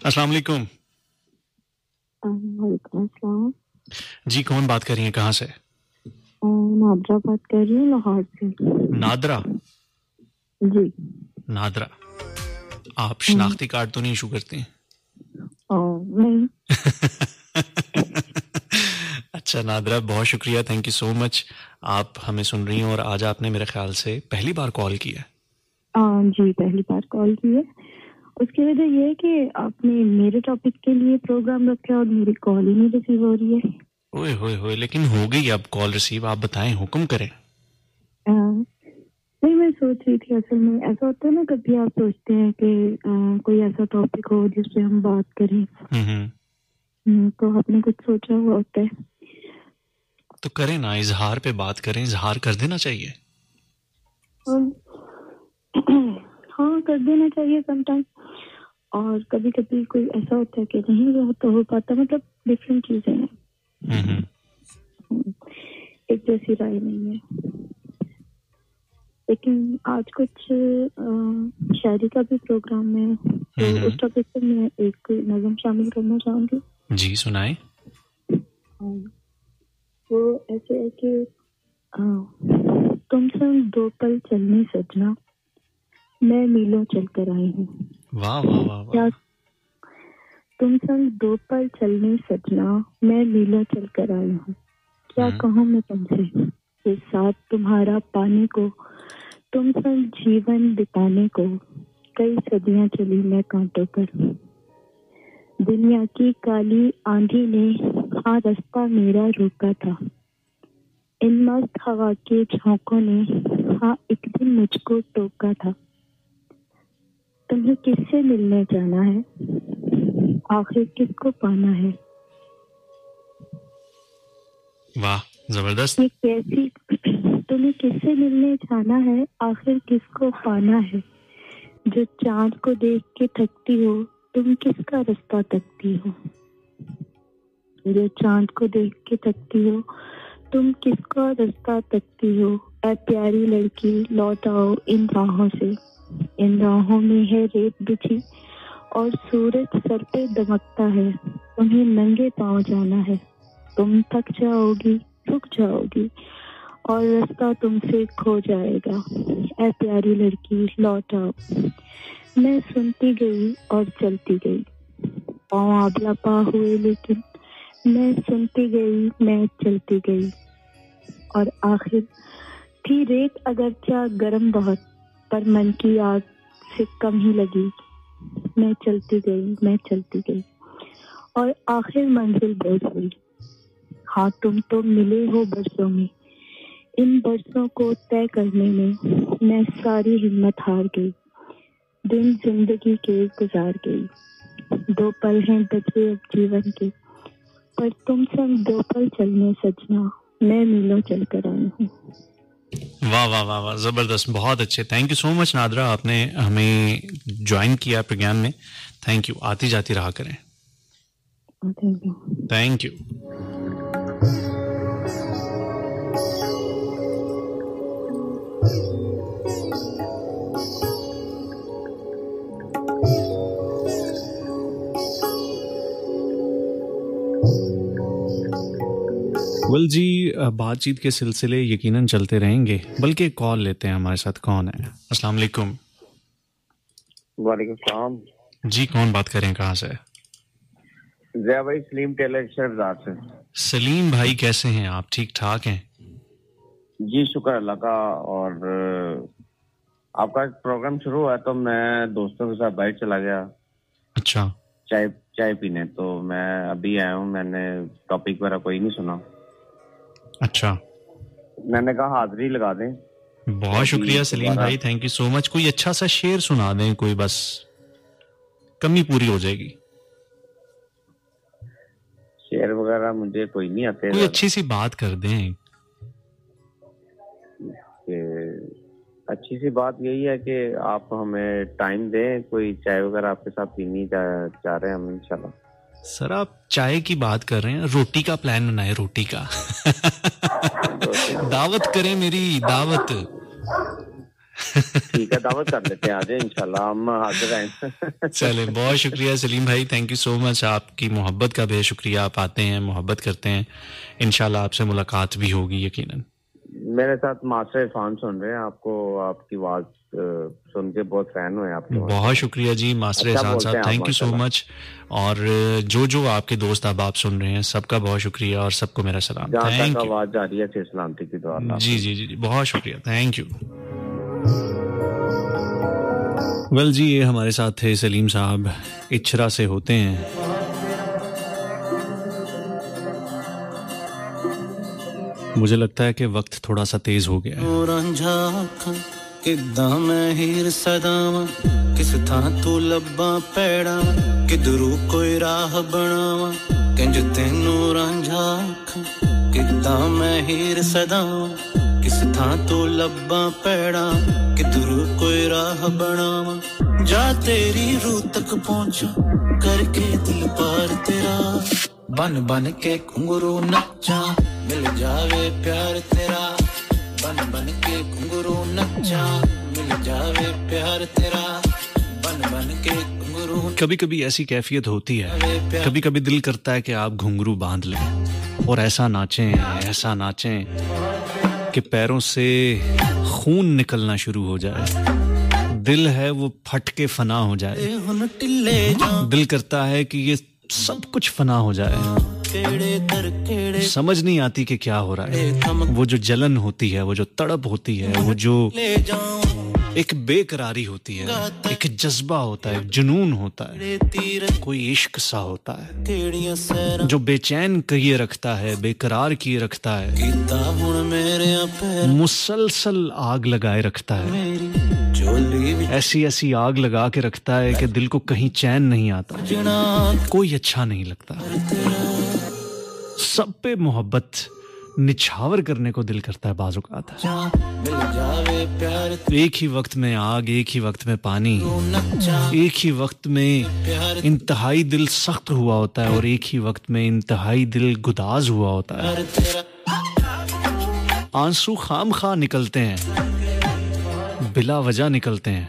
अस्सलाम वालेकुम। जी कौन बात कर रही हैं, कहाँ से? नादरा बात कर रही हूँ, लाहौर से। नादरा जी। नादरा, आप शनाख्ती कार्ड तो नहीं इशू करती हैं? नहीं। अच्छा नादरा, बहुत शुक्रिया, थैंक यू सो मच। आप हमें सुन रही हैं और आज आपने मेरे ख्याल से पहली बार कॉल किया। जी पहली बार कॉल की है। उसकी वजह ये है कि आपने मेरे टॉपिक के लिए प्रोग्राम रखा और मेरी कॉल ही नहीं रिसीव हो रही है। ओए होए होए, लेकिन हो गई अब कॉल रिसीव। आप बताएं, हुक्म करें। नहीं, मैं सोच रही थी, असल में ऐसा होता है ना, कभी आप सोचते हैं कि कोई ऐसा टॉपिक हो जिस पे हम बात करें, तो आपने कुछ सोचा हुआ होता है तो करें ना, इजहार पे बात करें, इजहार कर देना चाहिए। हाँ, कर देना चाहिए समटाइम। और कभी कभी कोई ऐसा होता है कि नहीं हो पाता, मतलब डिफरेंट चीजें हैं, एक जैसी राय नहीं है। लेकिन आज कुछ शायरी का भी प्रोग्राम है, तो उस टॉपिक पे मैं एक नज़म शामिल करना चाहूंगी। जी सुनाए। वो ऐसे है कि तुम संग 2 पल चलने सजना, मैं मीलों चल कर आई हूँ। वाह वाह वाह वाह। तुम संग 2 पल चलने सजना, मैं मीलों चल कर आई हूँ। क्या कहूँ मैं तुमसे, ये साथ तुम्हारा पाने को, तुम संग जीवन बिताने को, कई सदियां चली मैं कांटों पर। दुनिया की काली आंधी ने हाँ रास्ता मेरा रोका था, इन मस्त हवा के झोंकों ने हाँ एक दिन मुझको टोका था। तुम्हें किससे मिलने जाना है, आखिर किसको पाना है। वाह, जबरदस्त। ये कैसी, तुम्हें किससे मिलने जाना है, आखिर किसको पाना है। जो चांद को देख के थकती हो, तुम किसका रास्ता तकती हो। जो चांद को देख के थकती हो, तुम किसका रास्ता तकती हो। ऐ प्यारी लड़की लौट आओ इन राहों से, इन राहों में है रेत बिछी और सूरज सर पे दमकता है। तुम्हें नंगे पांव जाना है, तुम थक जाओगी, रुक जाओगी और रास्ता तुमसे खो जाएगा। ऐ प्यारी लड़की लौट आओ। मैं सुनती गई और चलती गई, पाँव आबला पा हुए, लेकिन मैं सुनती गई, मैं चलती गई और आखिर थी रेत अगरचा गरम बहुत, पर मन की आग से कम ही लगी। मैं चलती गई, मैं चलती गई और आखिर मंजिल पहुंच गई। हाँ, तुम तो मिले हो बरसों में, इन बरसों को तय करने में मैं सारी हिम्मत हार गई। दिन जिंदगी के गुजार गई, 2 पल हैं बचे अब जीवन के, पर तुम संग 2 पल चलने सजना, मैं मीलों चल कर आई हूँ। वाह वाह वाह वाह, जबरदस्त, बहुत अच्छे। Thank you so much NADRA, आपने हमें ज्वाइन किया प्रोग्राम में। थैंक यू, आती जाती रहा करें। Thank you. वेल जी, बातचीत के सिलसिले यकीनन चलते रहेंगे, बल्कि कॉल लेते हैं। हमारे साथ कौन है? अस्सलाम वालेकुम। वालेकुम सलाम जी, कौन बात करें, कहाँ से? जया भाई, सलीम टेलर शहरजाद से। सलीम भाई, कैसे हैं आप? ठीक ठाक हैं? जी शुक्र अल्लाह का। और आपका प्रोग्राम शुरू हुआ तो मैं दोस्तों के साथ बाहर चला गया। अच्छा। चाय पीने, तो मैं अभी आया हूँ। मैंने टॉपिक वगैरह कोई नहीं सुना। अच्छा, मैंने कहा हाजिरी लगा दें। बहुत शुक्रिया सलीम भाई, थैंक यू सो मच। कोई अच्छा सा शेर सुना दें, कोई, बस कमी पूरी हो जाएगी। शेर वगैरह मुझे कोई नहीं आते। कोई अच्छी सी बात कर दें। अच्छी सी बात यही है कि आप हमें टाइम दें, कोई चाय वगैरह आपके साथ पीनी चाह रहे हैं हम इंशाल्लाह। सर, आप चाय की बात कर रहे हैं, रोटी का प्लान बनाए, रोटी का। दावत करें, मेरी दावत। ठीक है, दावत कर लेते हैं, आज इंशाल्लाह हम हाजिर हैं। चले, बहुत शुक्रिया सलीम भाई, थैंक यू सो मच। आपकी मोहब्बत का बेशुक्रिया। आप आते हैं, मोहब्बत करते हैं, इंशाल्लाह आपसे मुलाकात भी होगी यकीनन। मेरे साथ मास्टर इरफान सुन रहे हैं आपको, आपकी आवाज सुन के बहुत फैन हुए आपके। बहुत शुक्रिया जी मास्टर इरफान साहब, थैंक यू सो मच। और जो आपके दोस्त अब आप सुन रहे हैं सबका बहुत शुक्रिया और सबको मेरा सलाम। Thank you. आवाज जा रही है सलामती की दुआ। जी जी जी बहुत शुक्रिया, थैंक यू। वेल जी, ये हमारे साथ थे सलीम साहब, इच्छरा से होते हैं। मुझे लगता है कि वक्त थोड़ा सा तेज हो गया है। किद्दां मैं हीर सदावां किस थां तू लब्बां पैड़ा किधरू कोई राह बनावां किंज तैनू रांझा आखां। किद्दां मैं हीर सदावां किस थां तू लब्बां पैड़ा किधरू कोई राह बनावां। जा तेरी रूह तक पहुंचा करके दिल पार तेरा, बन बन के घुंघरू नच्चा मिल जावे प्यार तेरा, बन बन के घुंघरू नच्चा मिल जावे प्यार तेरा, बन बन के घुंघरू। कभी कभी ऐसी कैफियत होती है, कभी कभी दिल करता है कि आप घुंघरू बांध लें और ऐसा नाचें कि पैरों से खून निकलना शुरू हो जाए, दिल है वो फट के फना हो जाए। दिल करता है कि ये सब कुछ फना हो जाए, समझ नहीं आती कि क्या हो रहा है। वो जो जलन होती है, वो जो तड़प होती है, वो जो एक बेकरारी होती है, एक जज्बा होता है, जुनून होता है, कोई इश्क सा होता है जो बेचैन किए रखता है, बेकरार किए रखता है, मुसलसल आग लगाए रखता है। ऐसी ऐसी आग लगा के रखता है कि दिल को कहीं चैन नहीं आता, कोई अच्छा नहीं लगता, सब पे मोहब्बत निछावर करने को दिल करता है। बाजू का आता है एक ही वक्त में आग, एक ही वक्त में पानी, एक ही वक्त में इंतहाई दिल सख्त हुआ होता है और एक ही वक्त में इंतहाई दिल गुदाज हुआ होता है। आंसू खाम खा निकलते हैं, बिला वजह निकलते हैं।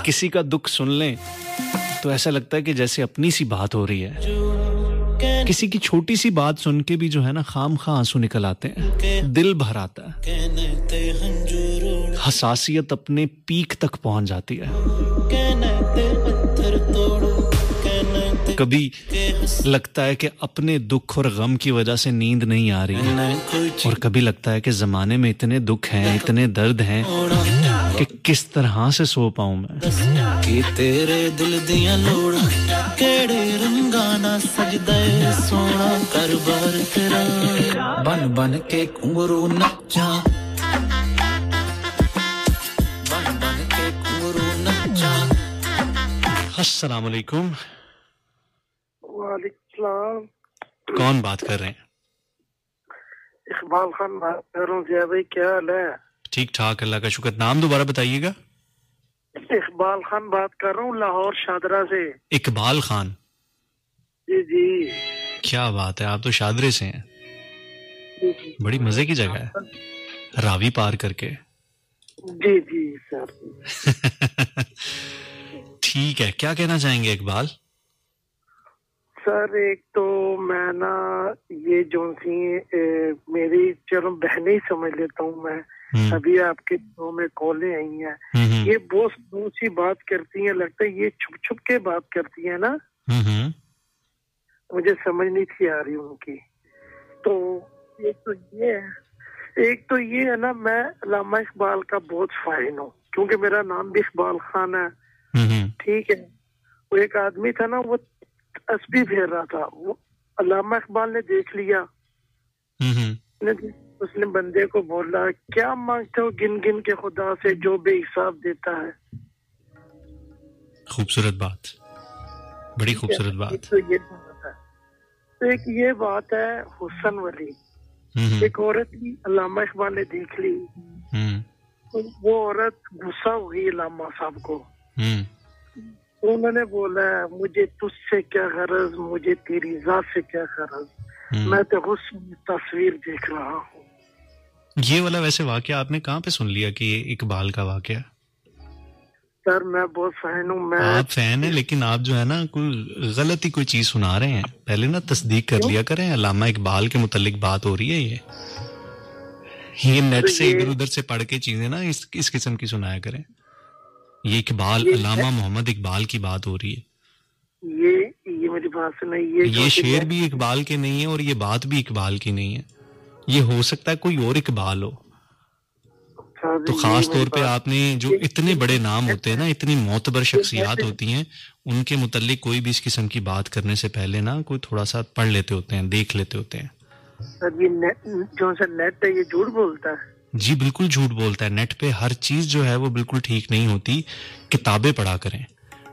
किसी का दुख सुन लें तो ऐसा लगता है कि जैसे अपनी सी बात हो रही है। किसी की छोटी सी बात सुन के भी जो है ना खाम खा आंसू निकल आते हैं, दिल भर आता है, हसासियत अपने पीक तक पहुंच जाती है। कभी लगता है कि अपने दुख और गम की वजह से नींद नहीं आ रही, और कभी लगता है कि जमाने में इतने दुख हैं, इतने दर्द हैं कि किस तरह से सो पाऊं मैं। कि तेरे दिल दियां लोड़ा केड़े रंगाना सजदे सोना करबार तेरा, बन बन के घुंघरू नच्चा, बन बन के घुंघरू नच्चा। अस्सलाम वालेकुम। वालेकुम सलाम। कौन बात कर रहे हैं? इकबाल खान बात कर रहा हूँ। जय भाई, क्या हाल है? ठीक ठाक, अल्लाह का शुक्र। नाम दोबारा बताइएगा। इकबाल खान बात कर रहा हूँ, लाहौर शादरा से। इकबाल खान? जी जी। क्या बात है, आप तो शादरे से हैं। बड़ी मजे की जगह है, रावी पार करके। जी जी सर। ठीक है, क्या कहना चाहेंगे इकबाल? सर एक तो मैं ना ये जो सी मेरी चलो बहनें ही समझ लेता हूँ मैं, अभी आपके दो में कॉलें आई हैं, ये बहुत सी बात करती हैं, लगता है ये छुप छुप के बात करती है ना, मुझे समझ नहीं थी आ रही उनकी। तो एक तो ये है ना, मैं अल्लामा इकबाल का बहुत फैन हूँ, क्योंकि मेरा नाम भी इकबाल खान है। ठीक है, वो एक आदमी था ना, वो तस्बीह फेर रहा था, वो अल्लामा इकबाल ने देख लिया, उसने बंदे को बोला क्या मांगते हो गिन गिन के खुदा से जो बेहिसाब देता है। खूबसूरत बात, बड़ी खूबसूरत बात। तो ये बात है, तो एक ये बात है हुस्न वाली। एक औरत की अल्लामा इकबाल ने देख ली, तो वो औरत गुस्सा हुई अल्लामा साहब को, तो उन्होंने बोला मुझे तुझसे क्या गरज, मुझे तेरी जात से क्या गरज, मैं तो हुस्न तस्वीर देख रहा हूँ। ये वाला वैसे वाकया आपने कहाँ पे सुन लिया कि ये इकबाल का वाकया? सर मैं बहुत फैन हूँ। मैं आप फैन है, लेकिन आप जो है ना कोई गलत ही कोई चीज सुना रहे हैं, पहले ना तस्दीक कर लिया करें। अल्लामा इकबाल के मुतालिक बात हो रही है ये। ये नेट से इधर उधर से पढ़ के चीजें ना इस किस्म की सुनाया करें। ये इकबाल, अल्लामा मोहम्मद इकबाल की बात हो रही है। ये मेरी बात सुनाई, ये शेर भी इकबाल के नहीं है और ये बात भी इकबाल की नहीं है। ये हो सकता है कोई और इकबाल हो। तो खास तौर पे आपने जो इतने बड़े नाम होते हैं ना, इतनी मोतबर शख्सियात होती हैं, उनके मुताल्लिक कोई भी इस किस्म की बात करने से पहले ना कोई थोड़ा सा पढ़ लेते होते हैं, देख लेते होते हैं। सर ये जो सा नेट है ये झूठ बोलता है। जी बिल्कुल झूठ बोलता है। नेट पे हर चीज जो है वो बिल्कुल ठीक नहीं होती। किताबें पढ़ा करें,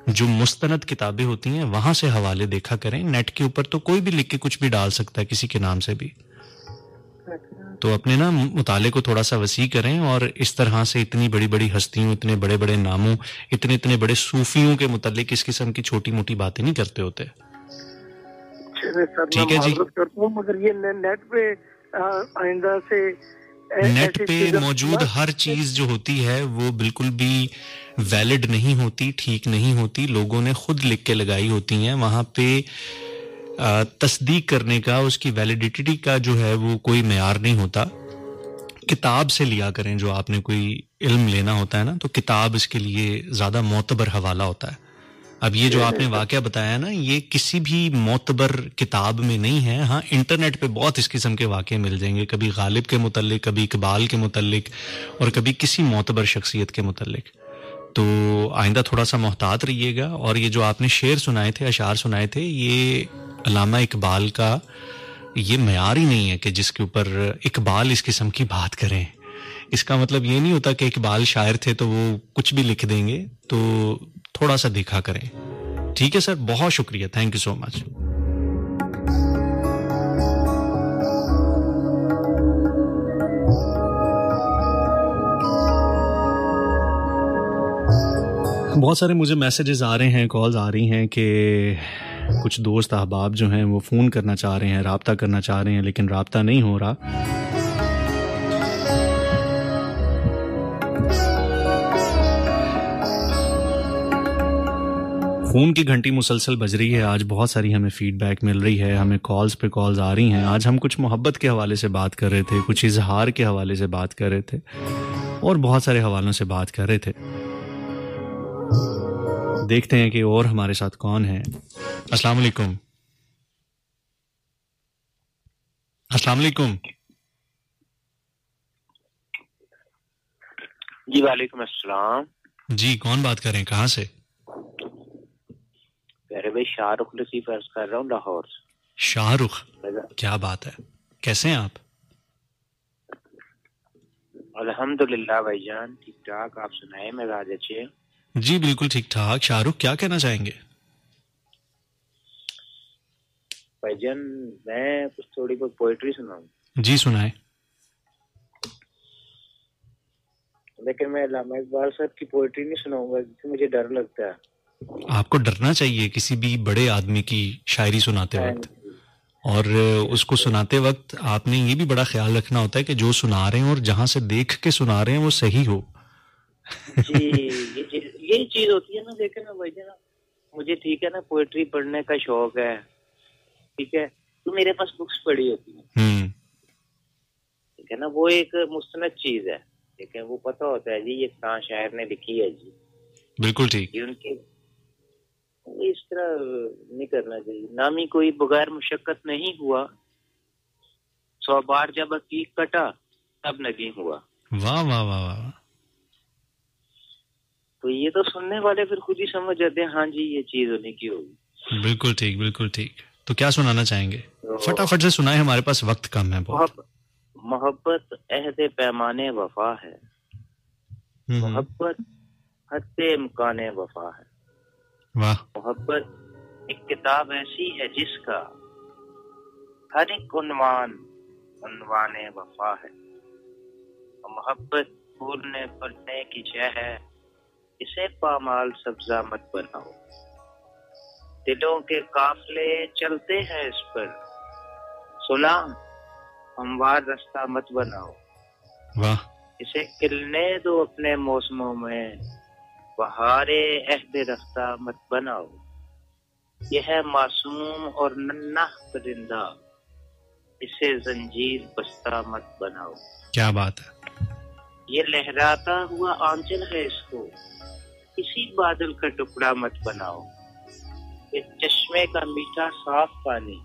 जो मुस्तनद किताबें होती हैं वहां से हवाले देखा करें। नेट के ऊपर तो कोई भी लिख के कुछ भी डाल सकता है किसी के नाम से भी। तो अपने ना मुताले को थोड़ा सा वसी करें और इस तरह से इतनी बड़ी बड़ी हस्तियों, इतने बड़े बड़े नामों, इतने बड़े सूफियों के मुतालिक इस किस्म की छोटी मोटी बातें नहीं करते होते। ठीक है जी। मगर ये नेट पे आइंदा से नेट पे मौजूद हर चीज जो होती है वो बिल्कुल भी वैलिड नहीं होती, ठीक नहीं होती। लोगों ने खुद लिख के लगाई होती हैं। वहां पे तस्दीक करने का, उसकी वैलिडिटी का जो है वो कोई मेयार नहीं होता। किताब से लिया करें। जो आपने कोई इल्म लेना होता है ना, तो किताब इसके लिए ज्यादा मोतबर हवाला होता है। अब ये जो आपने वाकया बताया ना, ये किसी भी मोतबर किताब में नहीं है। हाँ, इंटरनेट पे बहुत इस किस्म के वाकये मिल जाएंगे, कभी गालिब के मुतल्लिक, कभी इकबाल के मुतल्लिक और कभी किसी मोतबर शख्सियत के मुतल्लिक। तो आइंदा थोड़ा सा मोहतात रहिएगा। और ये जो आपने शेर सुनाए थे, अशार सुनाए थे, ये अल्लामा इकबाल का ये मेयार ही नहीं है कि जिसके ऊपर इकबाल इस किस्म की बात करें। इसका मतलब ये नहीं होता कि इकबाल शायर थे तो वो कुछ भी लिख देंगे। तो थोड़ा सा देखा करें। ठीक है सर, बहुत शुक्रिया, थैंक यू सो मच। बहुत सारे मुझे मैसेजेस आ रहे हैं, कॉल्स आ रही हैं कि कुछ दोस्त अहबाब जो हैं वो फ़ोन करना चाह रहे हैं, राब्ता करना चाह रहे हैं, लेकिन राब्ता नहीं हो रहा। फ़ोन की घंटी मुसलसल बज रही है। आज बहुत सारी हमें फीडबैक मिल रही है, हमें कॉल्स पे कॉल्स आ रही हैं। आज हम कुछ मोहब्बत के हवाले से बात कर रहे थे, कुछ इजहार के हवाले से बात कर रहे थे और बहुत सारे हवालों से बात कर रहे थे। देखते हैं कि और हमारे साथ कौन है। अस्सलाम वालेकुम। अस्सलाम वालेकुम। जी वालेकुम अस्सलाम। जी कौन बात कर रहे हैं, कहाँ से? अरे भाई शाहरुख लतीफ अर्ज कर रहा हूँ, लाहौर। शाहरुख, क्या बात है, कैसे हैं आप? अल्हम्दुलिल्लाह भाईजान, ठीक ठाक। आप सुनाए, मिजाज अच्छे हैं? जी बिल्कुल ठीक ठाक। शाहरुख, क्या कहना चाहेंगे? भाईजान मैं कुछ थोड़ी बहुत पोएट्री सुनाऊं। जी सुनाए। लेकिन मैं अल्लामा इकबाल साहब की पोएट्री नहीं सुनाऊंगा क्योंकि मुझे डर लगता है। आपको डरना चाहिए किसी भी बड़े आदमी की शायरी सुनाते वक्त, और उसको सुनाते वक्त आपने ये भी बड़ा ख्याल रखना होता है कि जो सुना रहे हैं और जहां से देख के सुना रहे हैं वो सही हो। जी ये चीज होती है ना। देखे ना भाई ना, मुझे ठीक है ना पोएट्री पढ़ने का शौक है, ठीक है, तो मेरे पास बुक्स पड़ी होती है, ठीक है ना, वो एक मुस्तनद चीज है, ठीक है, वो पता होता है जी ये कहाँ शायर ने लिखी है जी। बिल्कुल ठीक। उनके इस तरह नहीं करना चाहिए। नामी कोई बगैर मुशक्कत नहीं हुआ, 100 बार जब अकीक कटा तब नहीं हुआ। वाह वाह वाह वाह। तो ये तो सुनने वाले फिर खुद ही समझ जाते हैं, हाँ जी ये चीज होने की होगी। बिल्कुल ठीक, बिल्कुल ठीक। तो क्या सुनाना चाहेंगे? तो फटाफट से सुनाए, हमारे पास वक्त कम है बहुत। मोहब्बत अहद पैमाने वफा है, मोहब्बत हद इम्काने वफा है। वाह। मोहब्बत एक किताब ऐसी है जिसका हर एक उन्वाने वफा है। मोहब्बत फूलने फलने की शय है, इसे पामाल सब्जा मत बनाओ। दिलों के काफले चलते हैं इस पर, सुलह हमवार रास्ता मत बनाओ। वाह। इसे खिलने दो अपने मौसमों में, बहारे अहद रफ्ता मत बनाओ। यह है मासूम और नन्हा परिंदा, इसे जंजीर बस्ता मत बनाओ। क्या बात है। ये लहराता हुआ आंचल है, इसको किसी बादल का टुकड़ा मत बनाओ। ये चश्मे का मीठा साफ पानी,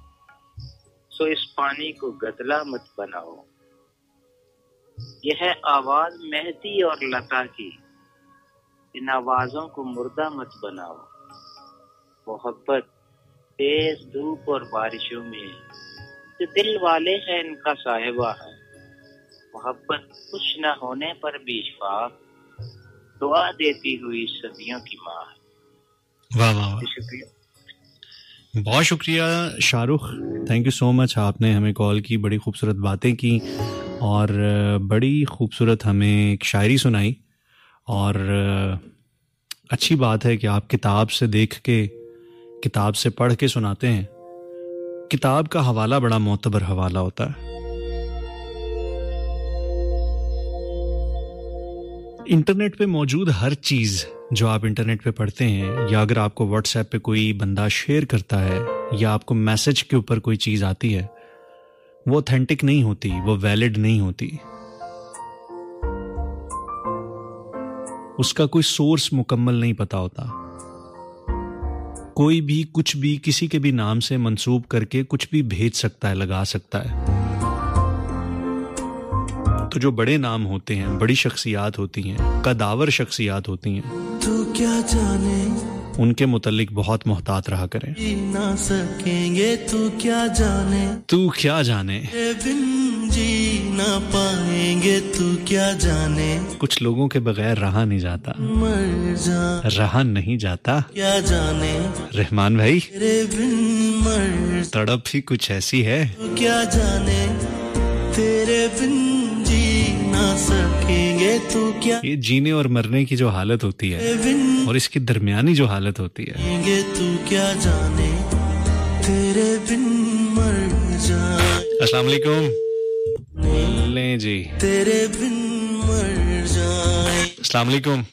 सो इस पानी को गदला मत बनाओ। यह है आवाज मेहदी और लता की, इन आवाजों को मुर्दा मत बनाओ। मोहब्बत तेज धूप और बारिशों में, जो दिल वाले हैं इनका साहिबा है। मोहब्बत कुछ न होने पर भी इशफाक, दुआ देती हुई सदियों की माँ है। वाह वाह, बहुत शुक्रिया Shahrukh, thank you so much. आपने हमें कॉल की, बड़ी खूबसूरत बातें की और बड़ी खूबसूरत हमें एक शायरी सुनाई। और अच्छी बात है कि आप किताब से देख के, किताब से पढ़ के सुनाते हैं। किताब का हवाला बड़ा मोतबर हवाला होता है। इंटरनेट पे मौजूद हर चीज जो आप इंटरनेट पे पढ़ते हैं, या अगर आपको व्हाट्सएप पे कोई बंदा शेयर करता है, या आपको मैसेज के ऊपर कोई चीज आती है, वो ऑथेंटिक नहीं होती, वो वैलिड नहीं होती। उसका कोई सोर्स मुकम्मल नहीं पता होता। कोई भी कुछ भी किसी के भी नाम से मंसूब करके कुछ भी भेज सकता है, लगा सकता है। तो जो बड़े नाम होते हैं, बड़ी शख्सियात होती हैं, कदावर शख्सियात होती हैं, तू क्या जाने, उनके मुतल्लिक बहुत मोहतात रहा करें। जी ना सकेंगे तू क्या जाने, तू क्या जाने, बिन जी ना पाएंगे तू क्या जाने। कुछ लोगों के बगैर रहा नहीं जाता, मर जा रहा नहीं जाता, क्या जाने। रहमान भाई, तेरे बिन मर तड़प ही कुछ ऐसी है, तू क्या जाने, तेरे बिन ना सकेंगे तू क्या। ये जीने और मरने की जो हालत होती है और इसकी दरमियानी जो हालत होती है, तू क्या जाने, तेरे बिन मर जाए। अस्सलाम वालेकुम। ले जी, तेरे बिन मर जाए। अस्सलाम वालेकुम।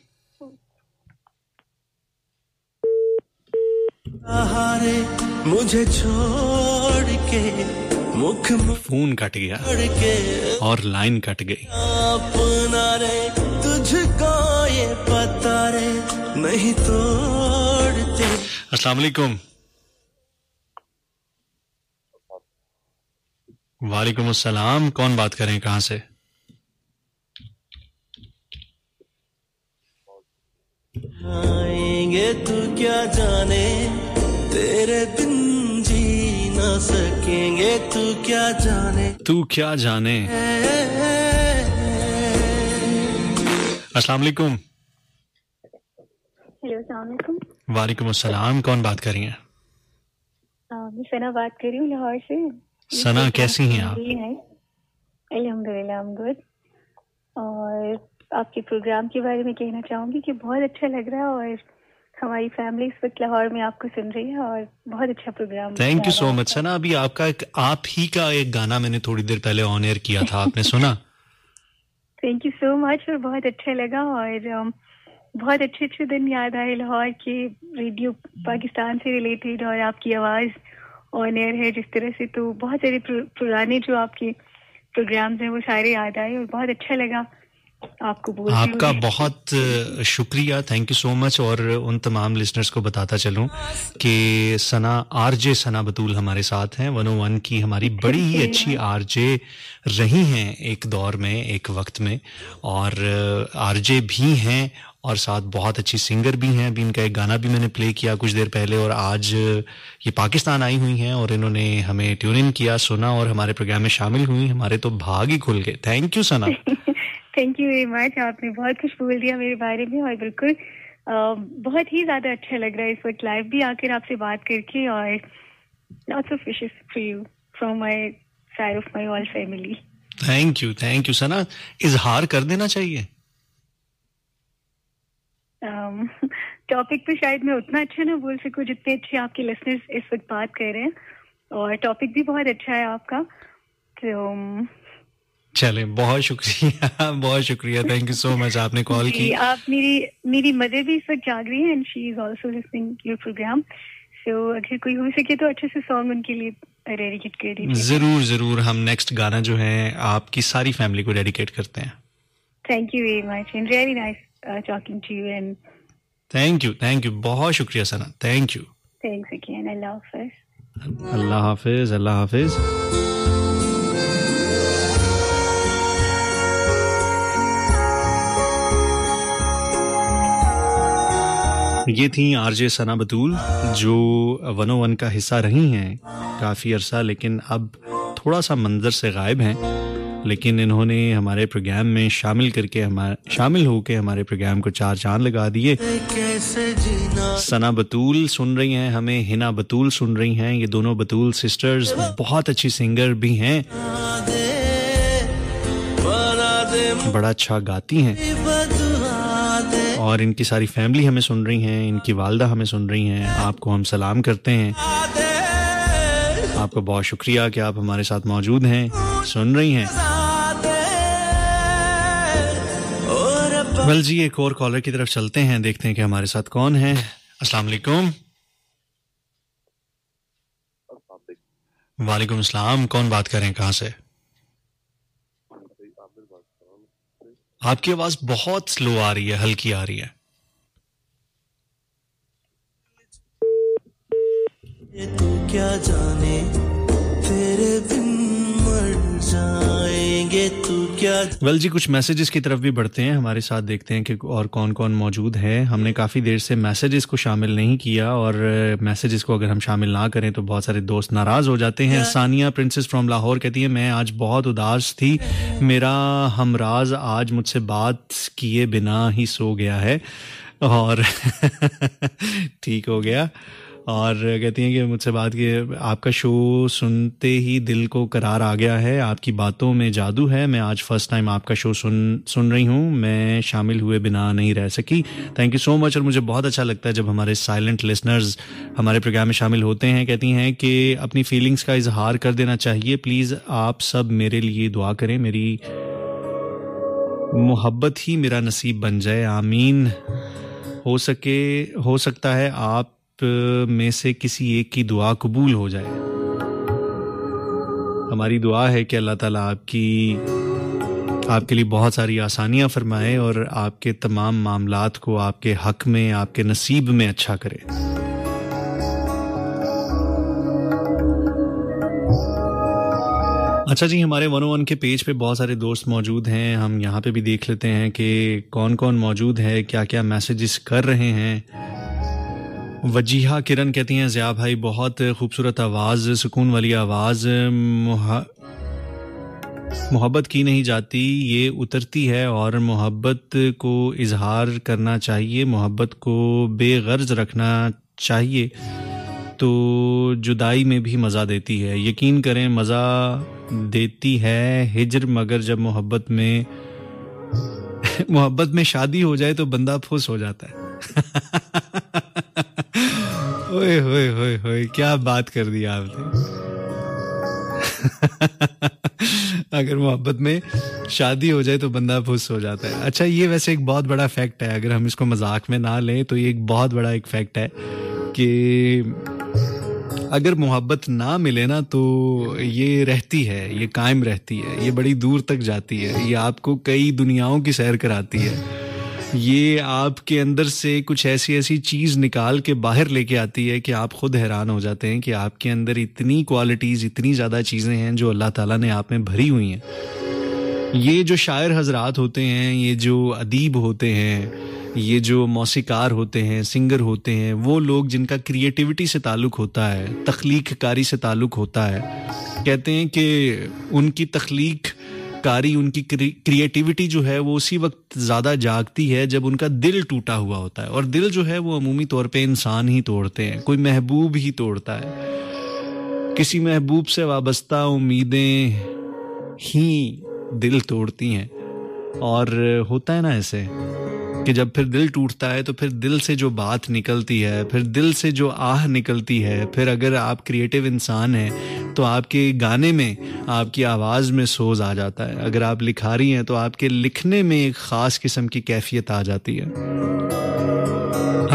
हारे मुझे छोड़ के, मुख फोन कट गया और लाइन कट गई। अपना रे तुझको ये पता रे, नहीं तोड़ते। अस्सलाम वालेकुम। वालेकुम अस्सलाम, कौन बात करें, कहाँ से? आएंगे तू क्या जाने, तेरे बिन जी ना सकेंगे तू क्या जाने, तू क्या जाने। अस्सलाम वालेकुम। हेलो, अस्सलाम वालेकुम। वालेकुम अस्सलाम, कौन बात कर रही हैं? मैं सना बात कर रही हूँ लाहौर से। सना, कैसी हैं आप? अल्हम्दुलिल्लाह, I'm good। और आपके प्रोग्राम के बारे में कहना चाहूंगी कि बहुत अच्छा लग रहा है, और हमारी फैमिली इस वक्त लाहौर में आपको सुन रही है, और बहुत अच्छा program. Thank you so much Sana. अभी आप ही का एक गाना मैंने थोड़ी देर पहले ऑन एयर किया था, आपने सुना? थैंक यू सो मच, और बहुत अच्छा लगा, और बहुत अच्छे अच्छे दिन याद आए लाहौर के, रेडियो पाकिस्तान से रिलेटेड, और आपकी आवाज़ ऑन एयर है जिस तरह से, तो बहुत सारे पुराने जो आपके प्रोग्राम्स हैं वो सारे याद आए, और बहुत अच्छा लगा आपको बोलते हुए। आपका बहुत शुक्रिया, थैंक यू सो मच। और उन तमाम लिसनर्स को बताता चलूं कि सना, आरजे सना बतूल हमारे साथ हैं। 101 की हमारी बड़ी ही अच्छी आरजे रही हैं एक दौर में, एक वक्त में, और आरजे भी हैं और साथ बहुत अच्छी सिंगर भी हैं। अभी इनका एक गाना भी मैंने प्ले किया कुछ देर पहले, और आज ये पाकिस्तान आई हुई हैं और इन्होंने हमें ट्यून इन किया, सुना और हमारे प्रोग्राम में शामिल हुई। हमारे तो भाग ही खुल गए। Thank you Sana. Thank you very much, आपने बहुत कुछ बोल दिया मेरे बारे में, और बिल्कुल बहुत ही ज्यादा अच्छा लग रहा है इस वक्त लाइव भी आकर आपसे बात करके, और lots of wishes for you from my side of my all family. Thank you Sana. इजहार कर देना चाहिए। टॉपिक पे शायद मैं उतना अच्छा ना बोल सकूं जितने अच्छे आपके लिसनर्स इस वक्त बात कर रहे हैं, और टॉपिक भी बहुत अच्छा है आपका, तो चले, बहुत शुक्रिया, बहुत शुक्रिया, थैंक यू सो मच, आपने कॉल की। आप मेरी मदर भी इस वक्त जाग रही है, and she is also listening your programme, So अगर कोई हो सके तो अच्छे से सॉन्ग उनके लिए डेडिकेट कर दीजिए। जरूर जरूर, हम नेक्स्ट गाना जो है आपकी सारी फैमिली को डेडिकेट करते हैं। Thank you very much and really nice talking to you and thank you, बहुत शुक्रिया सना, thank you, thanks again, Allah Hafiz। अल्लाह हाफिज, अल्लाह हाफिज। ये थी आरजे सना बतूल जो 101 का हिस्सा रही हैं काफ़ी अरसा, लेकिन अब थोड़ा सा मंजर से गायब हैं, लेकिन इन्होंने हमारे प्रोग्राम में शामिल होकर हमारे प्रोग्राम को चार चांद लगा दिए। सना बतूल सुन रही हैं हमें, हिना बतूल सुन रही हैं, ये दोनों बतूल सिस्टर्स बहुत अच्छी सिंगर भी हैं, बड़ा अच्छा गाती हैं, और इनकी सारी फैमिली हमें सुन रही हैं, इनकी वालदा हमें सुन रही हैं। आपको हम सलाम करते हैं, आपका बहुत शुक्रिया कि आप हमारे साथ मौजूद हैं, सुन रही हैं। वेल जी, एक और कॉलर की तरफ चलते हैं, देखते हैं कि हमारे साथ कौन है। अस्सलाम वालेकुम। वालेकुम अस्सलाम, कौन बात कर रहे हैं, कहाँ से? आपकी आवाज बहुत स्लो आ रही है, हल्की आ रही है। तू क्या जाने तेरे बिन मर जाएंगे, तू क्या। वेल जी, कुछ मैसेजेस की तरफ भी बढ़ते हैं, हमारे साथ देखते हैं कि और कौन कौन मौजूद है। हमने काफ़ी देर से मैसेजेस को शामिल नहीं किया, और मैसेजेस को अगर हम शामिल ना करें तो बहुत सारे दोस्त नाराज़ हो जाते हैं। सानिया प्रिंसेस फ्रॉम लाहौर कहती है, मैं आज बहुत उदास थी, मेरा हमराज आज मुझसे बात किए बिना ही सो गया है, और ठीक हो गया। और कहती हैं कि मुझसे बात की, आपका शो सुनते ही दिल को करार आ गया है, आपकी बातों में जादू है, मैं आज फर्स्ट टाइम आपका शो सुन रही हूँ, मैं शामिल हुए बिना नहीं रह सकी। Thank you so much. और मुझे बहुत अच्छा लगता है जब हमारे साइलेंट लिसनर्स हमारे प्रोग्राम में शामिल होते हैं। कहती हैं कि अपनी फीलिंग्स का इजहार कर देना चाहिए, प्लीज़ आप सब मेरे लिए दुआ करें, मेरी मोहब्बत ही मेरा नसीब बन जाए, आमीन। हो सकता है आप में से किसी एक की दुआ कबूल हो जाए। हमारी दुआ है कि अल्लाह ताला आपके लिए बहुत सारी आसानियां फरमाए और आपके तमाम मामलात को आपके हक में, आपके नसीब में अच्छा करे। अच्छा जी, हमारे 101 के पेज पे बहुत सारे दोस्त मौजूद हैं, हम यहाँ पे भी देख लेते हैं कि कौन कौन मौजूद है, क्या क्या मैसेजेस कर रहे हैं। वजीहा किरण कहती हैं, ज़िया भाई बहुत खूबसूरत आवाज़, सुकून वाली आवाज़, मोहब्बत की नहीं जाती, ये उतरती है, और मोहब्बत को इजहार करना चाहिए, मोहब्बत को बेगर्ज रखना चाहिए, तो जुदाई में भी मज़ा देती है। यकीन करें मज़ा देती है हिजर, मगर जब मोहब्बत में शादी हो जाए तो बंदा फुस हो जाता है। ओए होए होए होए, क्या बात कर दी आपने। अगर मोहब्बत में शादी हो जाए तो बंदा फुस हो जाता है। अच्छा, ये वैसे एक बहुत बड़ा फैक्ट है, अगर हम इसको मजाक में ना लें तो ये एक बहुत बड़ा एक फैक्ट है कि अगर मोहब्बत ना मिले ना तो ये रहती है, ये कायम रहती है, ये बड़ी दूर तक जाती है, ये आपको कई दुनियाओं की सैर कराती है, ये आपके अंदर से कुछ ऐसी चीज़ निकाल के बाहर लेके आती है कि आप खुद हैरान हो जाते हैं कि आपके अंदर इतनी क्वालिटीज़, इतनी ज़्यादा चीज़ें हैं जो अल्लाह ताला ने आप में भरी हुई हैं। ये जो शायर हजरात होते हैं, ये जो अदीब होते हैं, ये जो मौसीकार होते हैं, सिंगर होते हैं, वो लोग जिनका क्रिएटिविटी से ताल्लुक़ होता है, तख्लीक कारी से ताल्लुक़ होता है, कहते हैं कि उनकी तख्लीक कारी, उनकी क्रिएटिविटी जो है वो उसी वक्त ज़्यादा जागती है जब उनका दिल टूटा हुआ होता है। और दिल जो है वो अमूमी तौर पे इंसान ही तोड़ते हैं, कोई महबूब ही तोड़ता है, किसी महबूब से वाबस्ता उम्मीदें ही दिल तोड़ती हैं। और होता है ना ऐसे कि जब फिर दिल टूटता है तो फिर दिल से जो बात निकलती है, फिर दिल से जो आह निकलती है, फिर अगर आप क्रिएटिव इंसान हैं तो आपके गाने में, आपकी आवाज़ में सोज आ जाता है। अगर आप लिखारी हैं तो आपके लिखने में एक ख़ास किस्म की कैफियत आ जाती है।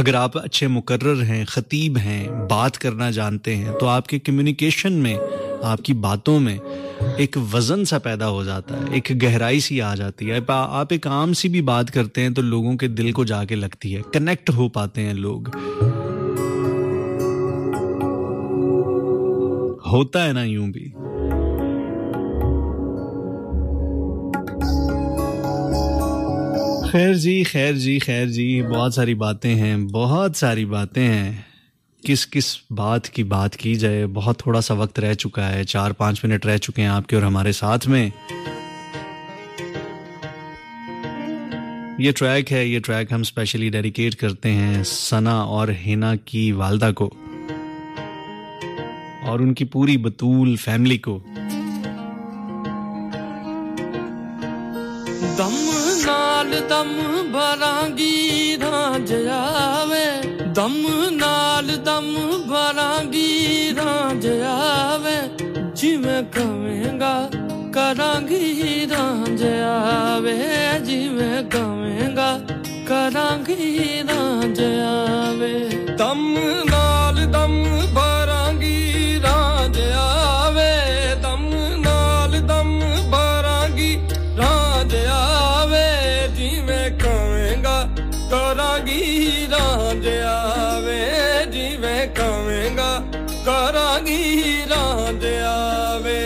अगर आप अच्छे मुकर्रर हैं, खतीब हैं, बात करना जानते हैं, तो आपके कम्युनिकेशन में, आपकी बातों में एक वजन सा पैदा हो जाता है, एक गहराई सी आ जाती है। आप एक आम सी भी बात करते हैं तो लोगों के दिल को जाके लगती है, कनेक्ट हो पाते हैं लोग। होता है ना यूं भी। खैर जी, बहुत सारी बातें हैं, किस बात की बात की जाए। बहुत थोड़ा सा वक्त रह चुका है, 4-5 मिनट रह चुके हैं आपके और हमारे साथ में। ये ट्रैक हम स्पेशली डेडिकेट करते हैं सना और हिना की वालदा को और उनकी पूरी बतूल फैमिली को। दम नाल दम भरांगी रांझ आवे, दम नाल दम भरांगी रांझ आवे, जिवें कवेंगा करांगी रांझ आवे, जिवें कवेंगा करांगी रांझ आवे। दम नाल दम भरांगी रांझ आवे, दम नाल दम भरांगी रांझ आवे, जिवें कवेंगा करांगी रांझ आवे, जिवें कवेंगा करांगी रांझ आवे।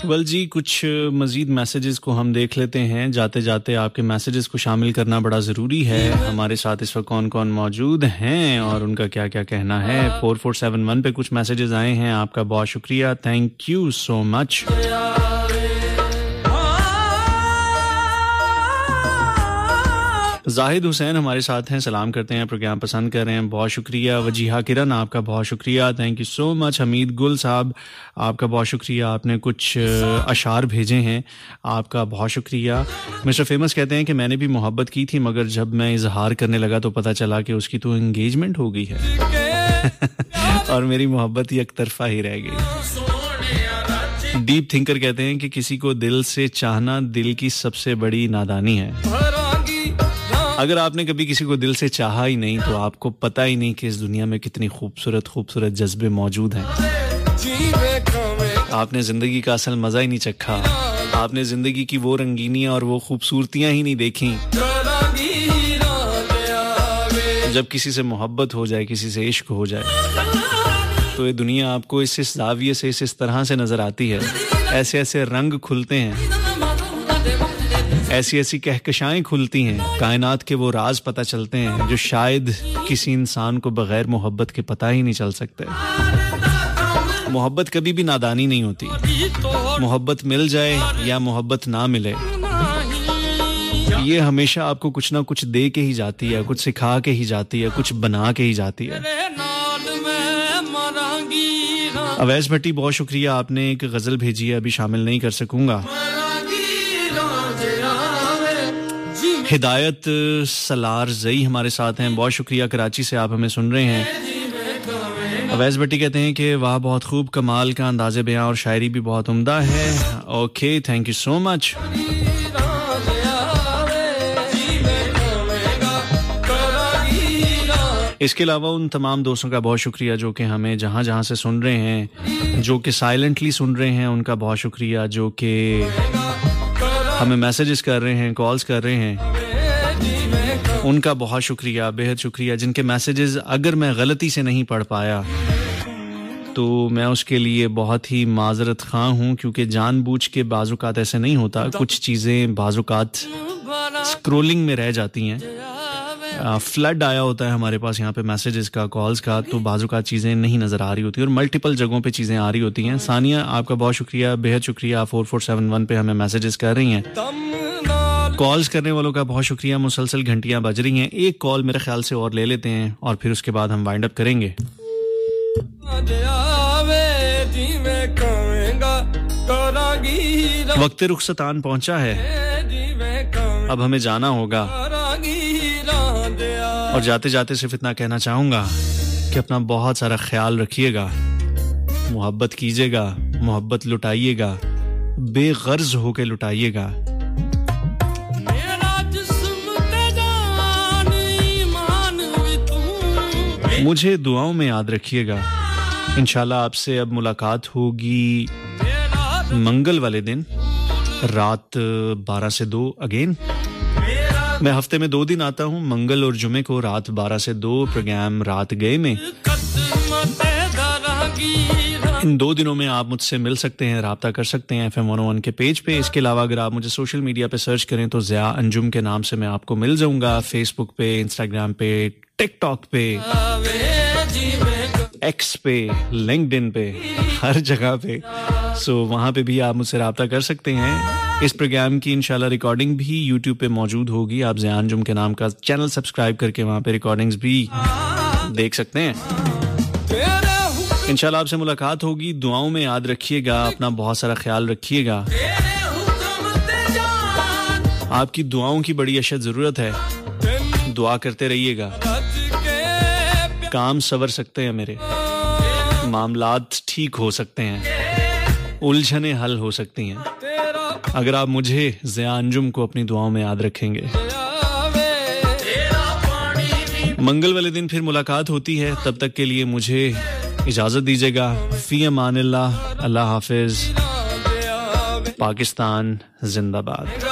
वेल जी, कुछ मज़ीद मैसेजेस को हम देख लेते हैं। जाते जाते आपके मैसेजेस को शामिल करना बड़ा ज़रूरी है। हमारे साथ इस वक्त कौन कौन मौजूद हैं और उनका क्या क्या कहना है। 4471 पे कुछ मैसेजेस आए हैं, आपका बहुत शुक्रिया, thank you so much. Zahid Hussain हमारे साथ हैं, सलाम करते हैं, प्रोग्राम पसंद कर रहे हैं, बहुत शुक्रिया। वजीहा किरण, आपका बहुत शुक्रिया, thank you so much. Hamid गुल साहब, आपका बहुत शुक्रिया, आपने कुछ अशार भेजे हैं, आपका बहुत शुक्रिया। मिस्टर फेमस कहते हैं कि मैंने भी मोहब्बत की थी, मगर जब मैं इजहार करने लगा तो पता चला कि उसकी तो एंगेजमेंट हो गई है और मेरी मोहब्बत एक तरफा ही रह गई। डीप थिंकर कहते हैं कि किसी को दिल से चाहना दिल की सबसे बड़ी नादानी है। अगर आपने कभी किसी को दिल से चाहा ही नहीं तो आपको पता ही नहीं कि इस दुनिया में कितनी खूबसूरत जज्बे मौजूद हैं। आपने जिंदगी का असल मजा ही नहीं चखा, आपने जिंदगी की वो रंगीनियां और वो खूबसूरतियां ही नहीं देखी। जब किसी से मोहब्बत हो जाए, किसी से इश्क हो जाए, तो ये दुनिया आपको इस जाविये से, इस तरह से नजर आती है। ऐसे ऐसे रंग खुलते हैं, ऐसी ऐसी कहकशाएं खुलती हैं, कायनात के वो राज पता चलते हैं जो शायद किसी इंसान को बगैर मोहब्बत के पता ही नहीं चल सकते। मोहब्बत कभी भी नादानी नहीं होती। मोहब्बत मिल जाए या मोहब्बत ना मिले, ये हमेशा आपको कुछ ना कुछ दे के ही जाती है, कुछ सिखा के ही जाती है, कुछ बना के ही जाती है। अवैस भट्टी, बहुत शुक्रिया, आपने एक गजल भेजी है, अभी शामिल नहीं कर सकूंगा। हिदायत सलार जई हमारे साथ हैं, बहुत शुक्रिया, कराची से आप हमें सुन रहे हैं। अवैस भट्टी कहते हैं कि वाह बहुत खूब, कमाल का अंदाज़े बयां और शायरी भी बहुत उम्दा है। Okay, thank you so much. इसके अलावा उन तमाम दोस्तों का बहुत शुक्रिया जो कि हमें जहाँ जहाँ से सुन रहे हैं, जो कि साइलेंटली सुन रहे हैं, उनका बहुत शुक्रिया। जो कि हमें मैसेजेस कर रहे हैं, कॉल्स कर रहे हैं, उनका बहुत शुक्रिया, बेहद शुक्रिया। जिनके मैसेजेस अगर मैं गलती से नहीं पढ़ पाया तो मैं उसके लिए बहुत ही माजरत ख़्वाह हूँ, क्योंकि जानबूझ के बाज़ुकात ऐसे नहीं होता। कुछ चीज़ें बाज़ुकात स्क्रोलिंग में रह जाती हैं। फ्लड आया होता है हमारे पास यहाँ पे मैसेजेस का, कॉल्स का, तो बाज़ुकात चीज़ें नहीं नज़र आ रही होती और मल्टीपल जगहों पे चीज़ें आ रही होती हैं। सानिया, आपका बहुत शुक्रिया, बेहद शुक्रिया, 4471 पे हमें मैसेजेस कर रही हैं। कॉल्स करने वालों का बहुत शुक्रिया, मुसलसल घंटियां बज रही हैं। एक कॉल मेरे ख्याल से और ले लेते हैं और फिर उसके बाद हम वाइंड अप करेंगे। वक्त रुखसतान पहुंचा है, अब हमें जाना होगा और जाते जाते सिर्फ इतना कहना चाहूंगा कि अपना बहुत सारा ख्याल रखिएगा, मोहब्बत कीजिएगा, मोहब्बत लुटाइएगा, बेगर्ज होके लुटाइएगा। मुझे दुआओं में याद रखिएगा। इंशाल्लाह आपसे अब मुलाकात होगी मंगल वाले दिन रात 12 से 2 अगेन। मैं हफ्ते में 2 दिन आता हूँ, मंगल और जुमे को रात 12 से 2 प्रोग्राम रात गए में। इन 2 दिनों में आप मुझसे मिल सकते हैं, राब्ता कर सकते हैं FM 101 के पेज पे। इसके अलावा अगर आप मुझे सोशल मीडिया पे सर्च करें तो ज़िया अंजुम के नाम से मैं आपको मिल जाऊंगा। फेसबुक पे, इंस्टाग्राम पे, टिकटॉक पे, एक्स पे, लिंक्डइन पे, हर जगह पे। सो वहाँ पे भी आप मुझसे राब्ता कर सकते हैं। इस प्रोग्राम की इंशाल्लाह रिकॉर्डिंग भी यूट्यूब पे मौजूद होगी। आप ज़िया अंजुम के नाम का चैनल सब्सक्राइब करके वहाँ पे रिकॉर्डिंग्स भी देख सकते हैं। इंशाल्लाह आपसे मुलाकात होगी। दुआओं में याद रखिएगा, अपना बहुत सारा ख्याल रखिएगा। आपकी दुआओं की बड़ी अशद ज़रूरत है, दुआ करते रहिएगा। काम सवर सकते हैं मेरे, मामलात ठीक हो सकते हैं, उलझने हल हो सकती हैं अगर आप मुझे ज़िया अंजुम को अपनी दुआओं में याद रखेंगे। मंगल वाले दिन फिर मुलाकात होती है, तब तक के लिए मुझे इजाज़त दीजिएगा। फ़ी अमानिल्लाह, अल्लाह हाफिज़, पाकिस्तान जिंदाबाद।